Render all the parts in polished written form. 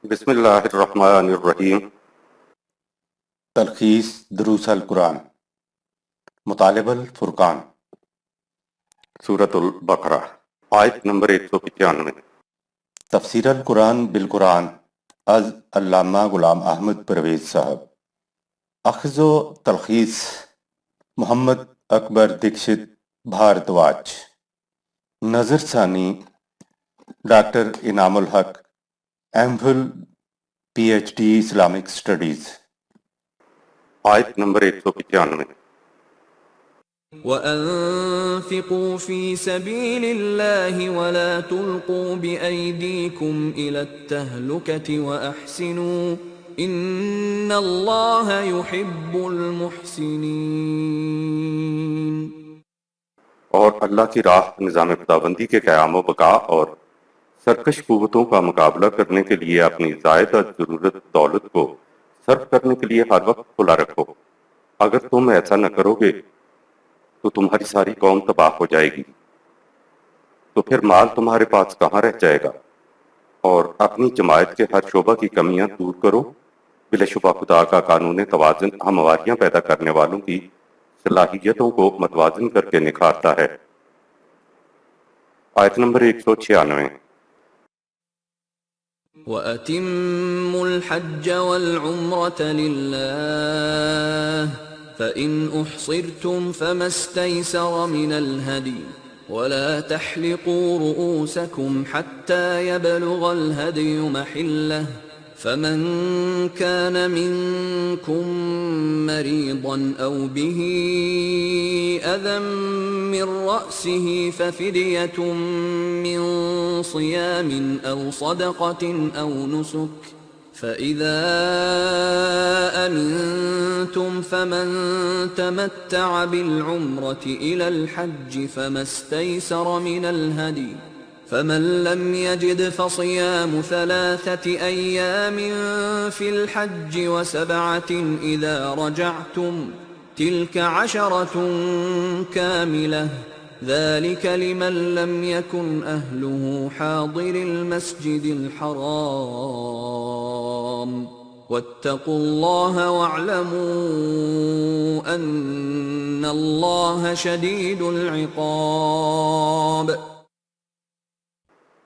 بسم اللہ الرحمن الرحیم۔ تلخیص دروس القرآن، مطالب الفرقان، سورۃ البقرہ، آیت نمبر 195۔ تفسیر القرآن بالقرآن از علامہ غلام احمد پرویز صاحب۔ اخذ و تلخیص محمد اکبر دکشت بھارتواج۔ نظر ثانی doctor Inam ul Haq, M Phil P H D Islamic studies. آیت نمبر 195۔ وَأَنفِقُوا فِي سَبِيلِ اللَّهِ وَلَا تُلْقُوا بِأَيْدِيكُمْ إِلَى التَّهْلُكَةِ وَأَحْسِنُوا إِنَّ اللَّهَ يُحِبُّ الْمُحْسِنِينَ۔ اور اللہ کی راہ نظام خداوندی کے قیام و بقا اور سرکش قوتوں کا مقابلہ کرنے کے لیے اپنی زائدہ ضرورت دولت کو صرف کرنے کے لیے ہر وقت کھلا رکھو۔ اگر تم ایسا نہ کرو گے تو تمہاری ساری قوم تباہ ہو جائے گی، تو پھر مال تمہارے پاس کہاں رہ جائے گا؟ اور اپنی جماعت کے ہر شعبہ کی کمیاں دور کرو۔ بلا شبہ خدا کا قانون توازن ہمواریاں پیدا کرنے والوں کی صلاحیتوں کو متوازن کر کے نکھارتا ہے۔ آیت نمبر 196۔ وَأَتِمُّوا الْحَجَّ وَالْعُمْرَةَ لِلَّهِ فَإِنْ أُحْصِرْتُمْ فَمَا اسْتَيْسَرَ مِنَ الْهَدْيِ وَلَا تَحْلِقُوا رُؤُوسَكُمْ حَتَّى يَبْلُغَ الْهَدْيُ مَحِلَّهُ فَمَنْ كَانَ مِنْكُمْ مَرِيضًا أَوْ بِهِ أَذًى مِّن رَّأْسِهِ فَفِدْيَةٌ مِّن صِيَامٍ أَوْ صَدَقَةٍ أَوْ نُسُكٍ فَإِذَا أَمِنْتُمْ فَمَنْ تَمَتَّعَ بِالْعُمْرَةِ إِلَى الْحَجِّ فَمَا اسْتَيْسَرَ مِنَ الْهَدْيِ فَمَنْ لَمْ يَجِدْ فَصِيَامُ 3 أَيَّامٍ فِي الْحَجِّ وَسَبْعَةٍ إِذَا رَجَعْتُمْ تِلْكَ 10 كَامِلَةٌ ذَلِكَ لِمَنْ لَمْ يَكُنْ أَهْلُهُ حَاضِرِ الْمَسْجِدِ الْحَرَامِ وَاتَّقُوا اللَّهَ وَاعْلَمُوا أَنَّ اللَّهَ شَدِيدُ الْعِقَابِ۔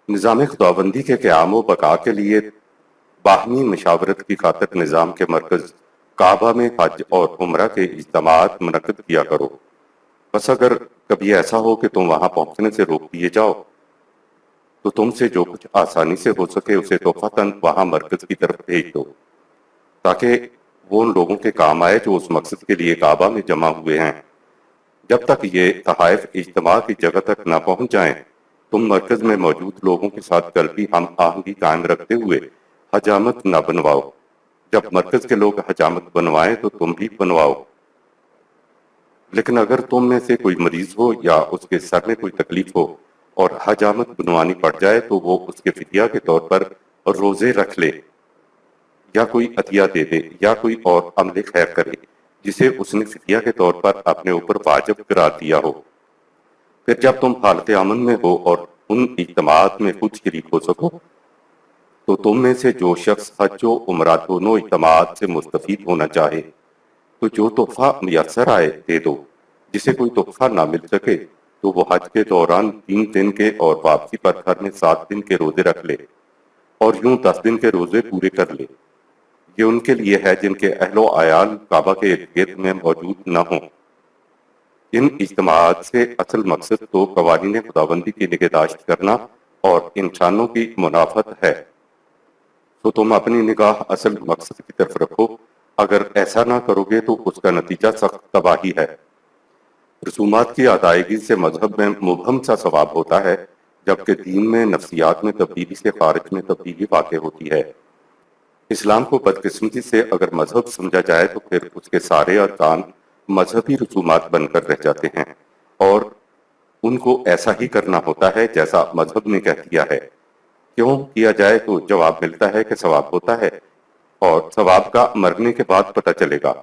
نظام خداوندی کے قیام و بقا کے لیے باہمی مشاورت کی خاطر نظام کے مرکز کعبہ میں حج اور عمرہ کے اجتماعات منعقد کیا کرو۔ بس اگر کبھی ایسا ہو کہ تم وہاں پہنچنے سے روک دیے جاؤ تو تم سے جو کچھ آسانی سے ہو سکے اسے تحفتاً وہاں مرکز کی طرف بھیج دو، تاکہ وہ ان لوگوں کے کام آئے جو اس مقصد کے لیے کعبہ میں جمع ہوئے ہیں۔ جب تک یہ تحائف اجتماع کی جگہ تک نہ پہنچ جائیں تم مرکز میں موجود لوگوں کے ساتھ قلبی ہم آہنگی قائم رکھتے ہوئے حجامت نہ بنواؤ۔ جب مرکز کے لوگ حجامت بنوائیں تو تم بھی بنواؤ، لیکن اگر تم میں سے کوئی مریض ہو یا اس کے سر میں کوئی تکلیف ہو اور حجامت بنوانی پڑ جائے تو وہ اس کے فدیہ کے طور پر روزے رکھ لے، یا کوئی عطیہ دے دے، یا کوئی اور عمل خیر کرے جسے اس نے فدیہ کے طور پر اپنے اوپر واجب قرار دیا ہو۔ پھر جب تم حالت امن میں ہو اور ان اجتماعات میں خود شریک ہو سکو تو تم میں سے جو شخص حج و عمرہ دونوں اجتماعات سے مستفید ہونا چاہے تو جو تحفہ میسر آئے دے دو۔ جسے کوئی تحفہ نہ مل سکے تو وہ حج کے دوران 3 دن کے اور واپسی پر گھر میں 7 دن کے روزے رکھ لے اور یوں 10 دن کے روزے پورے کر لے۔ یہ ان کے لیے ہے جن کے اہل و عیال کعبہ کے ارد گرد میں موجود نہ ہوں۔ ان اجتماعات سے اصل مقصد تو قوانین خداوندی کی نگہداشت کرنا اور انسانوں کی منافعت ہے، تو تم اپنی نگاہ اصل مقصد کی طرف رکھو۔ اگر ایسا نہ کرو گے تو اس کا نتیجہ سخت تباہی ہے۔ رسومات کی ادائیگی سے مذہب میں مبہم سا ثواب ہوتا ہے، جبکہ دین میں نفسیات میں تبدیلی سے خارج میں تبدیلی واقع ہوتی ہے۔ اسلام کو بدقسمتی سے اگر مذہب سمجھا جائے تو پھر اس کے سارے ارکان مذہبی رسومات بن کر رہ جاتے ہیں، اور ان کو ایسا ہی کرنا ہوتا ہے جیسا مذہب نے کہہ دیا ہے۔ کیوں کیا جائے تو جواب ملتا ہے کہ ثواب ہوتا ہے، اور ثواب کا مرنے کے بعد پتہ چلے گا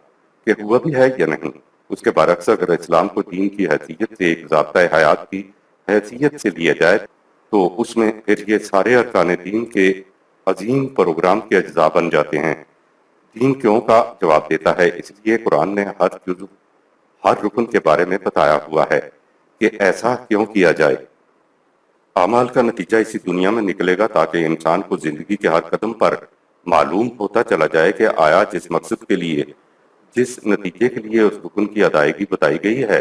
کہ ہوا بھی ہے یا نہیں۔ اس کے برعکس اگر اسلام کو دین کی حیثیت سے ایک ضابطۂ حیات کی حیثیت سے لیا جائے تو اس میں پھر یہ سارے ارکان دین کے عظیم پروگرام کے اجزاء بن جاتے ہیں۔ دین کیوں کا جواب دیتا ہے، اس لیے قرآن نے ہر جزو ہر رکن کے بارے میں بتایا ہوا ہے کہ ایسا کیوں کیا جائے۔ اعمال کا نتیجہ اسی دنیا میں نکلے گا تاکہ انسان کو زندگی کے ہر قدم پر معلوم ہوتا چلا جائے کہ آیا جس مقصد کے لیے، جس نتیجے کے لیے اس رکن کی ادائیگی بتائی گئی ہے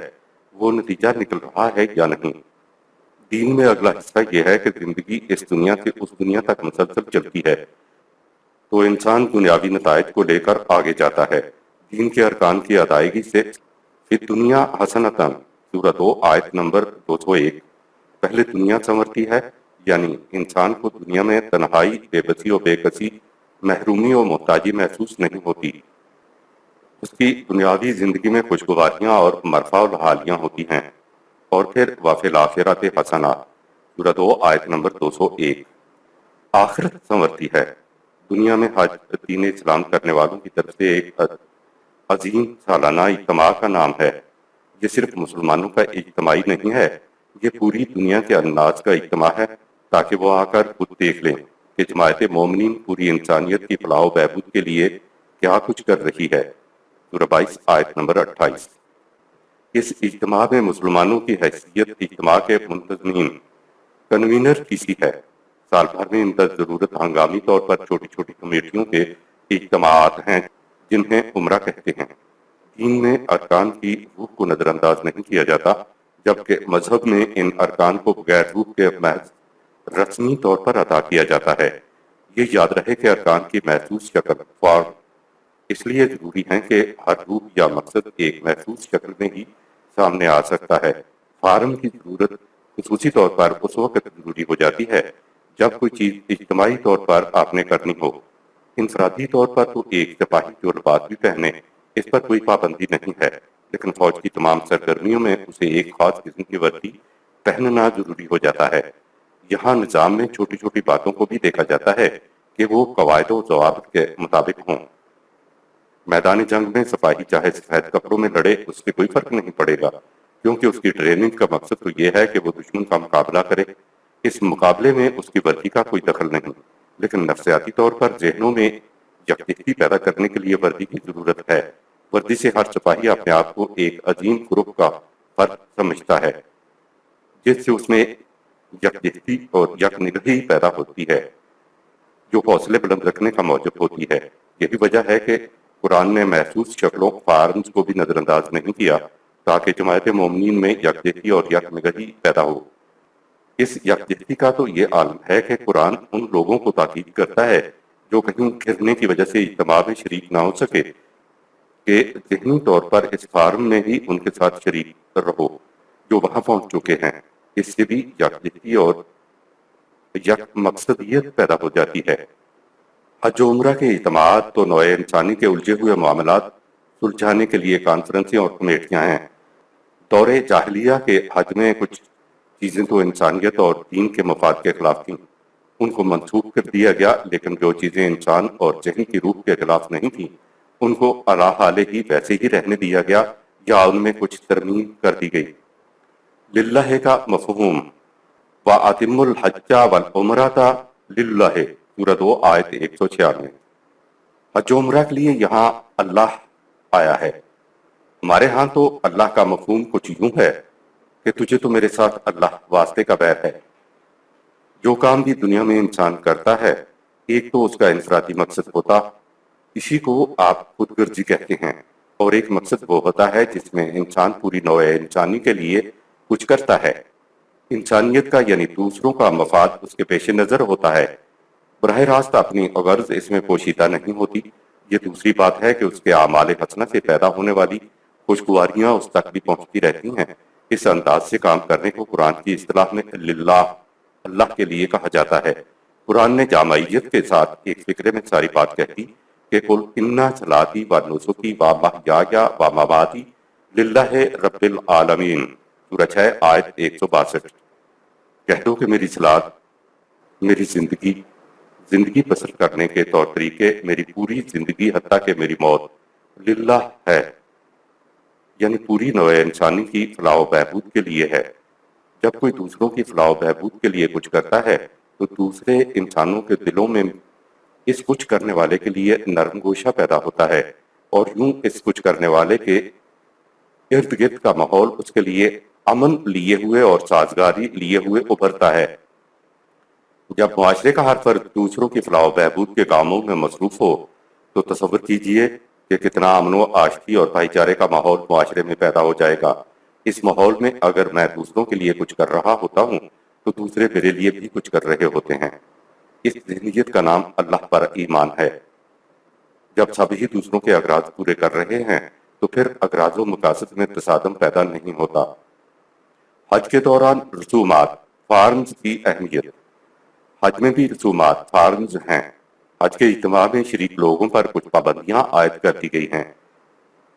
وہ نتیجہ نکل رہا ہے یا نہیں۔ دین میں اگلا حصہ یہ ہے کہ زندگی اس دنیا سے اس دنیا تک مسلسل چلتی ہے تو انسان دنیاوی نتائج کو لے کر آگے جاتا ہے۔ دین کے ارکان کی ادائیگی سے فی دنیا حسنتاً سورہ 2 آیت نمبر 201 پہلے دنیا سنورتی ہے، یعنی انسان کو دنیا میں تنہائی، بے بسی و بے کسی، محرومی و محتاجی محسوس نہیں ہوتی۔ اس کی دنیاوی زندگی میں خوشگواریاں اور مرفع و حالیاں ہوتی ہیں۔ اور پھر وفی الآخرۃ حسنہ سورہ 2 آیت نمبر 201 آخرت سنورتی ہے۔ دنیا میں حج دین اسلام کرنے والوں کی طرف سے ایک عظیم سالانہ اجتماع کا نام ہے۔ یہ صرف مسلمانوں کا اجتماعی نہیں ہے، یہ پوری دنیا کے الناس کا اجتماع ہے تاکہ وہ آ کر خود دیکھ لیں کہ جماعت مومنین پوری انسانیت کی فلاح و بہبود کے لیے کیا کچھ کر رہی ہے۔ سورہ 22 آیت نمبر 28 اس اجتماع میں مسلمانوں کی حیثیت اجتماع کے منتظمین کنوینر کسی ہے۔ سال بھر میں ان پر ضرورت ہنگامی طور پر چھوٹی چھوٹی کمیٹیوں کے اجتماعات ہیں جنہیں عمرہ کہتے ہیں۔ دین میں ارکان کی روح کو نظر انداز نہیں کیا جاتا، جبکہ مذہب میں ان ارکان کو بغیر روح کے محض رسمی طور پر ادا کیا جاتا ہے۔ یہ یاد رہے کہ ارکان کی محسوس شکل فارم اس لیے ضروری ہیں کہ ہر روح یا مقصد ایک محسوس شکل میں ہی سامنے آ سکتا ہے۔ فارم کی ضرورت خصوصی طور پر اس وقت ضروری ہو جاتی ہے جب کوئی چیز اجتماعی طور پر آپ نے کرنی ہو۔ انفرادی طور پر تو ایک سپاہی جو لباس بھی پہنے اس پر کوئی پابندی نہیں ہے، لیکن فوج کی تمام سرگرمیوں میں اسے ایک خاص قسم کی وردی پہننا ضروری ہو جاتا ہے۔ یہاں نظام میں چھوٹی چھوٹی باتوں کو بھی دیکھا جاتا ہے کہ وہ قواعد و ضوابط کے مطابق ہوں۔ میدان جنگ میں سپاہی چاہے سفید کپڑوں میں لڑے اس سے کوئی فرق نہیں پڑے گا، کیونکہ اس کی ٹریننگ کا مقصد تو یہ ہے کہ وہ دشمن کا مقابلہ کرے۔ اس مقابلے میں اس کی ورزی کا کوئی دخل نہیں، لیکن نفسیاتی طور پر ذہنوں میں یکجہتی پیدا کرنے کے لیے وردی کی ضرورت ہے۔ وردی سے ہر سپاہی اپنے آپ کو ایک عظیم گروپ کا فرد سمجھتا ہے، جس سے اس میں یکجہتی اور یکنگہی پیدا ہوتی ہے جو حوصلے بلند رکھنے کا موجب ہوتی ہے۔ یہی وجہ ہے کہ قرآن نے محسوس شکلوں فارمز کو بھی نظر انداز نہیں کیا تاکہ جماعت مومنین میں یکجہتی اور یکنگہی پیدا ہو۔ اس یکجہتی کا تو یہ عالم ہے کہ قرآن ان لوگوں کو تاکید کرتا ہے جو کہیں گھرنے کی وجہ سے اجتماع میں شریک نہ ہو سکے کہ ذہنی طور پر اس فارم میں ہی ان کے ساتھ شریک رہو جو وہاں پہنچ چکے ہیں۔ اس سے بھی یکجہتی اور یک مقصدیت پیدا ہو جاتی ہے۔ حج و عمرہ کے اجتماعات تو نوع انسانی کے الجھے ہوئے معاملات سلجھانے کے لیے کانفرنسیں اور کمیٹیاں ہیں۔ دور جاہلیہ کے حج میں کچھ چیزیں تو انسانیت اور دین کے مفاد کے خلاف تھیں، ان کو منسوخ کر دیا گیا، لیکن جو چیزیں انسان اور ذہن کی روح کے خلاف نہیں تھیں ان کو علی حال ہی ویسے ہی رہنے دیا گیا یا ان میں کچھ ترمیم کر دی گئی۔ للہ کا مفہوم وَأَتِمُّ الْحَجَّ وَالْعُمْرَةَ لِلَّهِ سورہ 2 آیت 196 حج و عمرہ کے لیے یہاں اللہ آیا ہے۔ ہمارے ہاں تو اللہ کا مفہوم کچھ یوں ہے کہ تجھے تو میرے ساتھ اللہ واسطے کا بیر ہے۔ جو کام بھی دنیا میں انسان کرتا ہے ایک تو اس کا انفرادی مقصد ہوتا، اسی کو آپ خود غرضی کہتے ہیں، اور ایک مقصد وہ ہوتا ہے جس میں انسان پوری نوع انسانی کے لیے کچھ کرتا ہے۔ انسانیت کا یعنی دوسروں کا مفاد اس کے پیش نظر ہوتا ہے، براہ راست اپنی غرض اس میں پوشیدہ نہیں ہوتی۔ یہ دوسری بات ہے کہ اس کے اعمال حسنہ سے پیدا ہونے والی خوشگواریاں اس تک بھی پہنچتی رہتی ہیں۔ اس انداز سے کام کرنے کو قرآن کی اصطلاح میں للہ اللہ کے لیے کہا جاتا ہے۔ قرآن نے جامعیت کے ساتھ ایک فکرے میں ساری بات کہہ دی کہ قل ان صلاتی و نسکی و محیای و مماتی للہ رب العالمین سورہ 6 آیت 162 کہہ دو کہ میری صلاۃ، میری زندگی بسر کرنے کے طور طریقے، میری پوری زندگی حتیٰ کہ میری موت للہ ہے، یعنی پوری نوع انسانی کی فلاح و بہبود کے لیے ہے۔ جب کوئی دوسروں کی فلاح و بہبود کے لیے کچھ کرتا ہے تو دوسرے انسانوں کے دلوں میں اس کچھ کرنے والے کے لیے نرم گوشہ پیدا ہوتا ہے اور یوں اس کچھ کرنے والے کے ارد گرد کا ماحول اس کے لیے امن لیے ہوئے اور سازگاری لیے ہوئے ابھرتا ہے۔ جب معاشرے کا ہر فرد دوسروں کی فلاح و بہبود کے کاموں میں مصروف ہو تو تصور کیجئے کہ کتنا امن و آشتی اور بھائی چارے کا ماحول معاشرے میں پیدا ہو جائے گا۔ اس ماحول میں اگر میں دوسروں کے لیے کچھ کر رہا ہوتا ہوں تو دوسرے میرے لیے بھی کچھ کر رہے ہوتے ہیں۔ اس ذہنیت کا نام اللہ پر ایمان ہے۔ جب سبھی دوسروں کے اغراض پورے کر رہے ہیں تو پھر اغراض و مقاصد میں تصادم پیدا نہیں ہوتا۔ حج کے دوران رسومات فارمز کی اہمیت۔ حج میں بھی رسومات فارمز ہیں۔ حج کے اجتماع میں شریک لوگوں پر کچھ پابندیاں عائد کر دی گئی ہیں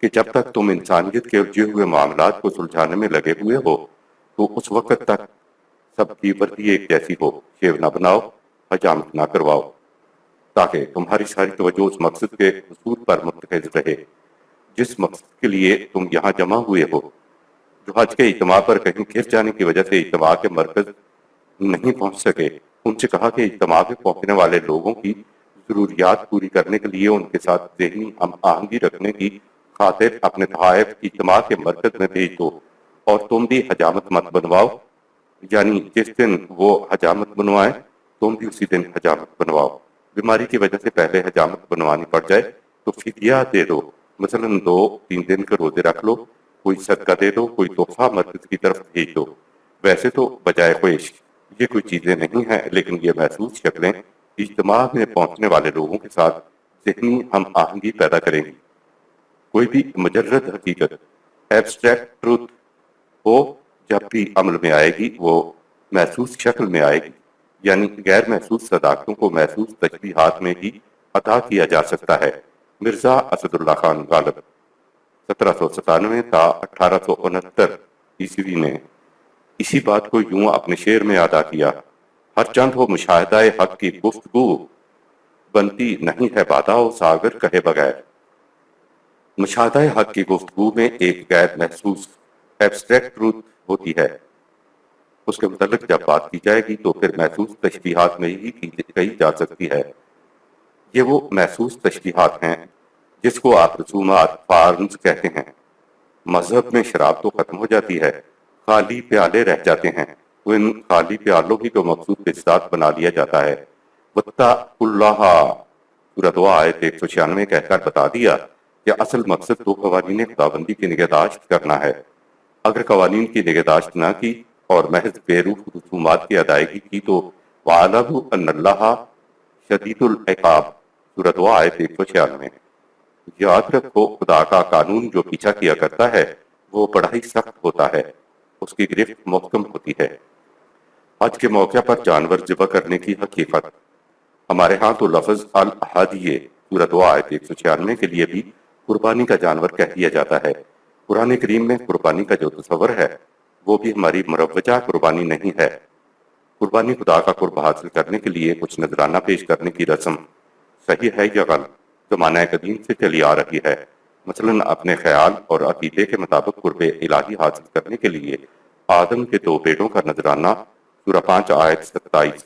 کہ جب تک تم انسانیت کے الجھے ہوئے معاملات کو سلجھانے میں لگے ہوئے ہو تو اس وقت تک سب کی وردی ایک جیسی ہو، شیو نہ بناؤ، حجامت نہ کرواؤ، تاکہ تمہاری ساری توجہ اس مقصد کے حصول پر مرتکز رہے جس مقصد کے لیے تم یہاں جمع ہوئے ہو۔ جو حج کے اجتماع پر کہیں گر جانے کی وجہ سے اجتماع کے مرکز نہیں پہنچ سکے، ان سے کہا کہ اجتماع میں پہنچنے والے لوگوں کی ضروریات پوری کرنے کے لیے ان کے ساتھ ذہنی ہم آہنگی رکھنے کی خاطر اپنے تحائف اجتماع کے مرکز میں بھیج دو، اور تم بھی حجامت مت بنواؤ، یعنی جس دن وہ حجامت بنوائیں تم بھی اسی دن حجامت بنواؤ۔ بیماری کی وجہ سے پہلے حجامت بنوانی پڑ جائے تو فدیہ دے دو، مثلا 2-3 دن کے روزے رکھ لو، کوئی صدقہ دے دو، کوئی تحفہ مرکز کی طرف بھیج دو۔ ویسے تو بجائے خواہش یہ کوئی چیزیں نہیں ہیں، لیکن یہ محسوس شکلیں اجتماع میں پہنچنے والے لوگوں کے ساتھ ذہنی ہم آہنگی پیدا کریں گی۔ کوئی بھی مجرد حقیقت ایبسٹریکٹ ٹروتھ ہو جب بھی عمل میں آئے گی وہ محسوس شکل میں آئے گی، یعنی غیر محسوس صداقتوں کو محسوس تشبیہات میں ہی عطا کیا جا سکتا ہے۔ مرزا اسد اللہ خان غالب 1797 تا 1869 عیسوی نے اسی بات کو یوں اپنے شعر میں ادا کیا: ہر چند ہو مشاہدہ حق کی گفتگو، بنتی نہیں ہے بادہ و ساگر کہے بغیر۔ مشاہدہ حق کی گفتگو میں ایک غیر محسوس ایبسٹریکٹ ٹروتھ ہوتی ہے، اس کے متعلق جب بات کی جائے گی تو پھر محسوس تشبیہات میں ہی کہی جا سکتی ہے۔ یہ وہ محسوس تشبیہات ہیں جس کو آپ رسومات فارمز کہتے ہیں۔ مذہب میں شراب تو ختم ہو جاتی ہے، خالی پیالے رہ جاتے ہیں، تو ان خالی پیالوں ہی کو مقصود کے ساتھ بنا لیا جاتا ہے۔ وَاتَّقُوا اللَّهَ سورہ دعا آیت 196 کہہ کر بتا دیا کہ اصل مقصد تو قوانین خداوندی کی نگہداشت کرنا ہے۔ اگر قوانین کی نگہداشت نہ کی اور محض بے روح رسومات کی ادائیگی کی تو وَاعْلَمُوا أَنَّ اللَّهَ شَدِيدُ الْعِقَابِ سورہ دعا آیت 196۔ یاد رکھو خدا کا قانون جو پیچھا کیا کرتا ہے وہ بڑا ہی سخت ہوتا ہے، اس کی گرفت محکم ہوتی ہے۔ حج کے موقع پر جانور ذبح کرنے کی حقیقت۔ ہمارے ہاں تو لفظ الہدیہ سورہ دعا آیت 196 کے لیے بھی قربانی کا جانور کہہ دیا جاتا ہے۔ قرآن کریم میں قربانی کا جو تصور ہے وہ بھی ہماری مروجہ قربانی نہیں ہے۔ قربانی خدا کا قرب حاصل کرنے کے لیے کچھ نذرانہ پیش کرنے کی رسم صحیح ہے یا غلط زمانہ قدیم سے چلی آ رہی ہے۔ مثلا اپنے خیال اور عقیدے کے مطابق قرب الہی حاصل کرنے کے لیے آدم کے 2 بیٹوں کا نذرانہ سورہ 5 آیت 27،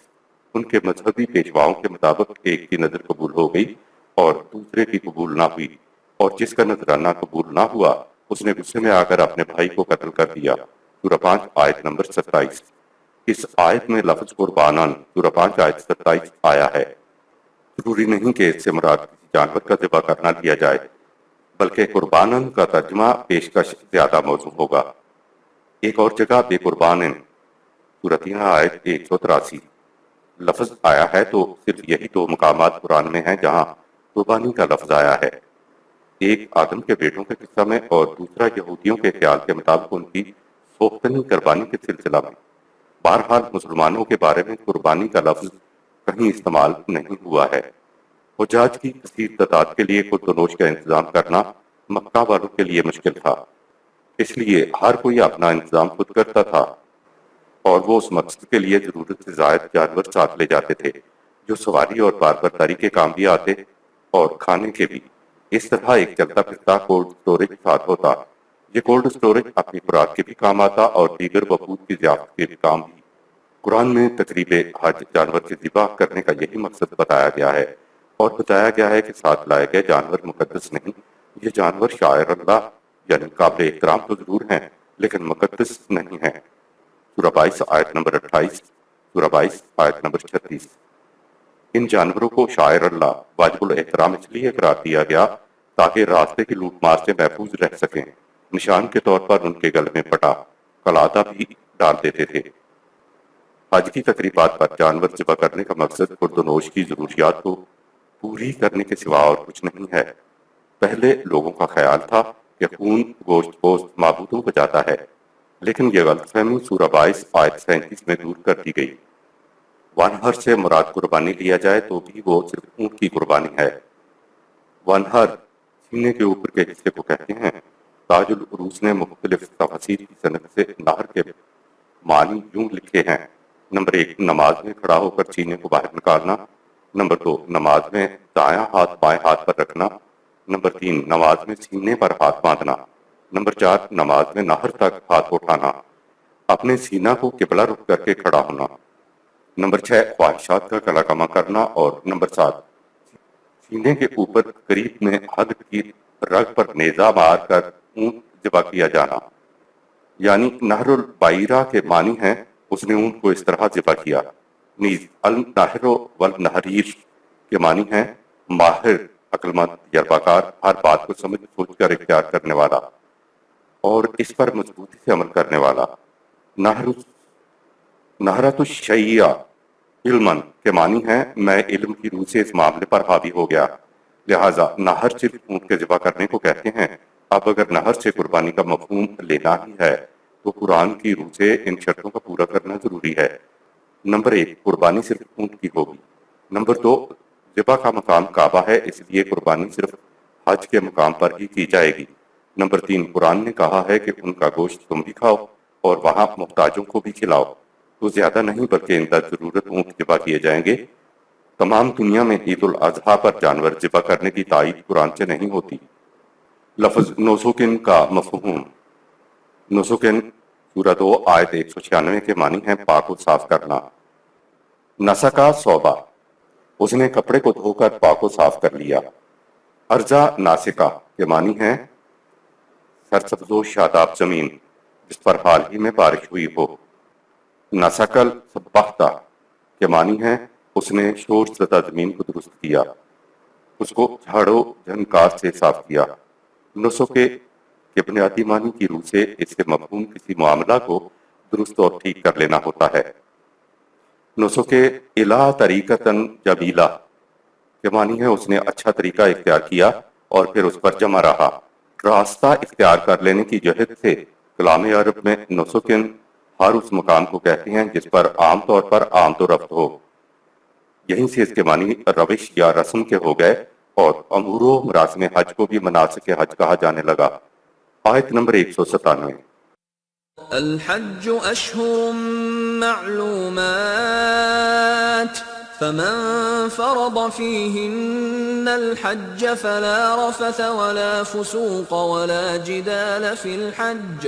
ان کے مذہبی پیشواؤں کے مطابق ایک کی نظر قبول ہو گئی اور دوسرے کی قبول نہ ہوئی، اور جس کا نذرانہ قبول نہ ہوا اس نے غصے میں آ کر اپنے بھائی کو قتل کر دیا، سورہ 5 آیت نمبر 27۔ اس آیت میں لفظ قرباناً سورہ 5 آیت 27 آیا ہے۔ ضروری نہیں کہ اس سے مراد کسی جانور کا ذبح کرنا لیا جائے، بلکہ قرباناً کا ترجمہ پیشکش زیادہ موزوں ہوگا۔ ایک اور جگہ بے قربانن سورہ 3 آیت 183 لفظ آیا ہے، تو صرف یہی 2 مقامات قرآن میں ہیں جہاں قربانی کا لفظ آیا ہے، ایک آدم کے بیٹوں کے قصہ میں اور دوسرا یہودیوں کے خیال کے مطابق ان کی سوختنی قربانی کے سلسلہ میں۔ بہرحال مسلمانوں کے بارے میں قربانی کا لفظ کہیں استعمال نہیں ہوا ہے۔ حجاج کی کثیر تعداد کے لیے خود نوش کا انتظام کرنا مکہ والوں کے لیے مشکل تھا، اس لیے ہر کوئی اپنا انتظام خود کرتا تھا، اور وہ اس مقصد کے لیے ضرورت سے زائد جانور ساتھ لے جاتے تھے جو سواری اور باربرداری کے کام بھی آتے اور کھانے کے بھی۔ اس طرح ایک چلتا پھرتا کولڈ سٹوریج ساتھ ہوتا۔ یہ کولڈ سٹوریج اپنی خوراک کے بھی کام آتا اور دیگر وفود کی ضیافت کے بھی کام بھی۔ قرآن میں تقریب حج جانور کے ذبح کرنے کا یہی مقصد بتایا گیا ہے۔ اور بتایا گیا ہے کہ ساتھ لائے گئے جانور مقدس نہیں، یہ جانور شاعر اللہ یعنی قابل احترام تو ضرور ہیں لیکن مقدس نہیں ہیں۔ سورہ 22 آیت نمبر 28، سورہ 22 آیت نمبر 36۔ ان جانوروں کو شاعر اللہ واجب الاحترام اس لیے قرار دیا گیا تاکہ راستے کی لوٹ مار سے محفوظ رہ سکیں۔ نشان کے طور پر ان کے گل میں پٹا قلادہ بھی ڈال دیتے تھے۔ حج کی تقریبات پر جانور ذبح کرنے کا مقصد خورد و نوش کی ضروریات کو پوری کرنے کے سوا اور کچھ نہیں ہے۔ پہلے لوگوں کا خیال تھا کہ خون گوشت پوست معبودوں کو جاتا ہے، لیکن یہ غلط فہمی سورہ 22 آیت 37 میں دور کر دی گئی۔ وانہر سے مراد قربانی لیا جائے تو بھی وہ صرف اونٹ کی قربانی ہے۔ وانہر سینے کے اوپر کے حصے کو کہتے ہیں۔ تاج العروس نے مختلف تفاسیر کی سند سے نہر کے معنی یوں لکھے ہیں: نمبر 1، نماز میں کھڑا ہو کر سینے کو باہر نکالنا۔ نمبر 2، نماز میں دایاں ہاتھ بائیں ہاتھ پر رکھنا۔ نمبر 3، نماز میں سینے پر ہاتھ باندھنا۔ نمبر 4، نماز میں نہر تک ہاتھ اٹھانا، اپنے سینہ کو قبلہ رخ کر کے کھڑا ہونا۔ نمبر 6، خواہشات کا کلا کما کرنا۔ اور نمبر 7، سینے کے اوپر قریب میں حد کی رگ پر نیزہ مار کر اونٹ ذبح کیا جانا، یعنی نہر البعیرہ کے معنی ہیں اس نے اونٹ کو اس طرح ذبح کیا۔ نیز النہر والنہریر کے معنی ہیں ماہر، عقل مند، تجربہ کار، ہر بات کو سمجھ سوچ کر اختیار کرنے والا اور اس پر مضبوطی سے عمل کرنے والا۔ نہرت الشیع علماً کے معنی ہیں میں علم کی روح سے اس معاملے پر حاوی ہو گیا، لہٰذا نہر صرف اونٹ کے ذبح کرنے کو کہتے ہیں۔ اب اگر نہر سے قربانی کا مفہوم لینا ہی ہے تو قرآن کی روح سے ان شرطوں کا پورا کرنا ضروری ہے۔ نمبر 1، قربانی صرف اونٹ کی ہوگی۔ نمبر 2، ذبح کا مقام کعبہ ہے اس لیے قربانی صرف حج کے مقام پر ہی کی جائے گی۔ نمبر 3، قرآن نے کہا ہے کہ ان کا گوشت تم بھی کھاؤ اور وہاں محتاجوں کو بھی کھلاؤ، تو زیادہ نہیں بلکہ اندر ضرورت اونٹ ذبح کیے جائیں گے۔ تمام دنیا میں عید الاضحیٰ پر جانور ذبح کرنے کی تائید قرآن سے نہیں ہوتی۔ لفظ نسکن کا مفہوم۔ نسکن سورہ 2 آیت 196 کے معنی ہیں پاک و صاف کرنا۔ نسکا صوبہ، اس نے کپڑے کو دھو کر پاک و صاف کر لیا۔ ارضا ناسکا کے معنی ہیں سرسبز و شاداب زمین جس پر حال ہی میں بارش ہوئی ہو۔ نسکل سبختہ کے معنی ہیں اس نے شور زدہ زمین کو درست کیا، اس کو جھاڑو جھنکار سے صاف کیا۔ نسک کے بنیادی معنی کی روح سے اس سے مفہوم کسی معاملہ کو درست اور ٹھیک کر لینا ہوتا ہے۔ نسک الہ طریقتاً جبیلہ کے معنی ہے اس نے اچھا طریقہ اختیار کیا اور پھر اس پر جمع رہا۔ راستہ اختیار کر لینے کی جہت سے کلام عرب میں نسکن ہر اس مقام کو کہتے ہیں جس پر عام طور پر آمد و رفت ہو، یہیں سے اس کے معنی روش یا رسم کے ہو گئے اور امور و مراسم حج کو بھی مناسک حج کہا جانے لگا۔ آیت نمبر 197۔ الحج أشهر معلومات فمن فرض فيهن الحج فلا رفث ولا فسوق ولا جدال في الحج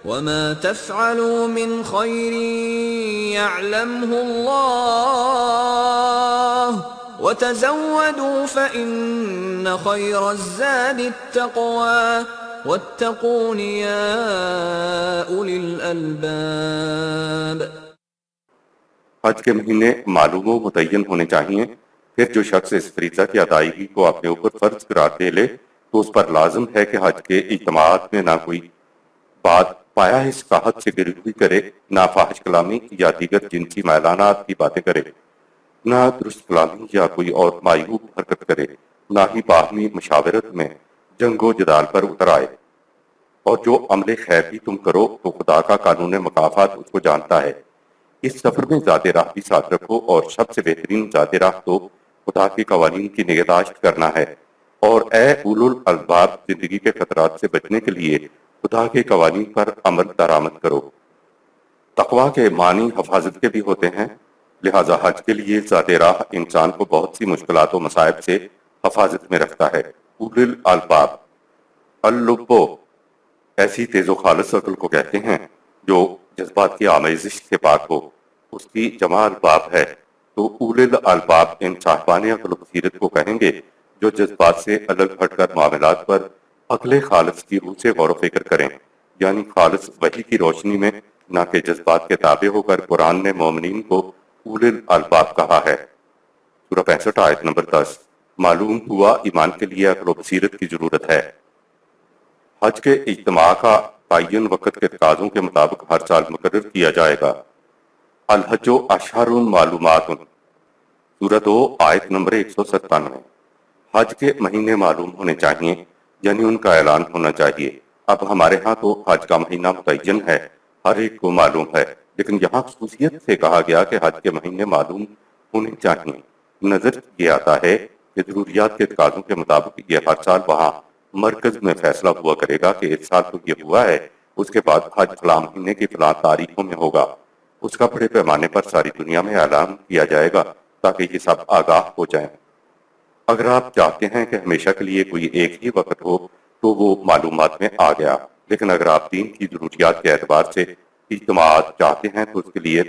وما تفعلوا من خير يعلمه الله وتزودوا فإن خير الزاد التقوى واتقون يا أولي الألباب۔ حج کے مہینے معلوم و متعین ہونے چاہیے، پھر جو شخص اس فریضہ کی ادائیگی کو اپنے اوپر فرض قرار دے لے تو اس پر لازم ہے کہ حج کے اجتماعات میں نہ کوئی بات پایا اس قاحت سے گری ہوئی کرے، نہ فاحش کلامی یا دیگر جنسی میلانات کی باتیں کرے، نہ درست کلامی یا کوئی اور معیوب حرکت کرے، نہ ہی باہمی مشاورت میں جنگ و جدال پر اتر آئے۔ اور جو عمل خیر بھی تم کرو تو خدا کا قانون مکافات اس کو جانتا ہے۔ اس سفر میں ذات راہ بھی ساتھ رکھو اور سب سے بہترین ذات راہ تو خدا کے قوانین کی نگہداشت کرنا ہے۔ اور اے اولو الالباب، زندگی کے خطرات سے بچنے کے لیے خدا کے قوانین پر عمل درآمد کرو۔ تقویٰ کے معنی حفاظت کے بھی ہوتے ہیں، لہٰذا حج کے لیے ذات راہ انسان کو بہت سی مشکلات و مصائب سے حفاظت میں رکھتا ہے۔ اولو الالباب، اللبو ایسی تیز و خالص عقل کو کہتے ہیں جو جذبات کی آمیزش سے پاک ہو، اس کی جمع الباب ہے۔ تو اولل الالباب ان صاحبان عقل و بصیرت کو کہیں گے جو جذبات سے الگ ہٹ کر معاملات پر عقل خالص کی روح سے غور و فکر کریں، یعنی خالص وحی کی روشنی میں، نہ کہ جذبات کے تابع ہو کر۔ قرآن نے مومنین کو اولل الالباب کہا ہے۔ سورہ 65 آیت نمبر 10۔ معلوم ہوا ایمان کے لیے عقل و بصیرت کی ضرورت ہے۔ حج کے اجتماع کا تعین وقت کے تقاضوں کے مطابق ہر سال مقرر کیا جائے گا۔ الحج اشہر معلومات، سورہ 2 آیت نمبر 197۔ حج کے مہینے معلوم ہونے چاہیے، یعنی ان کا اعلان ہونا چاہیے۔ اب ہمارے ہاں تو حج کا مہینہ متعین ہے، ہر ایک کو معلوم ہے، لیکن یہاں خصوصیت سے کہا گیا کہ حج کے مہینے معلوم ہونے چاہیے۔ نظر یہ آتا ہے کہ ضروریات کے تقاضوں کے مطابق یہ ہر سال وہاں مرکز میں فیصلہ ہوا کرے گا کہ اس سال تو یہ ہوا ہے، اس کے بعد حج فلاں مہینے کی فلاں تاریخوں میں ہوگا۔ اس کا بڑے پیمانے پر ساری دنیا میں اعلان کیا جائے گا تاکہ یہ سب آگاہ ہو جائیں۔ اگر آپ چاہتے ہیں کہ ہمیشہ کے لیے کوئی ایک ہی وقت ہو تو وہ معلومات میں آ گیا، لیکن اگر آپ دین کی ضروریات کے اعتبار سے اجتماعات چاہتے ہیں تو اس کے لیے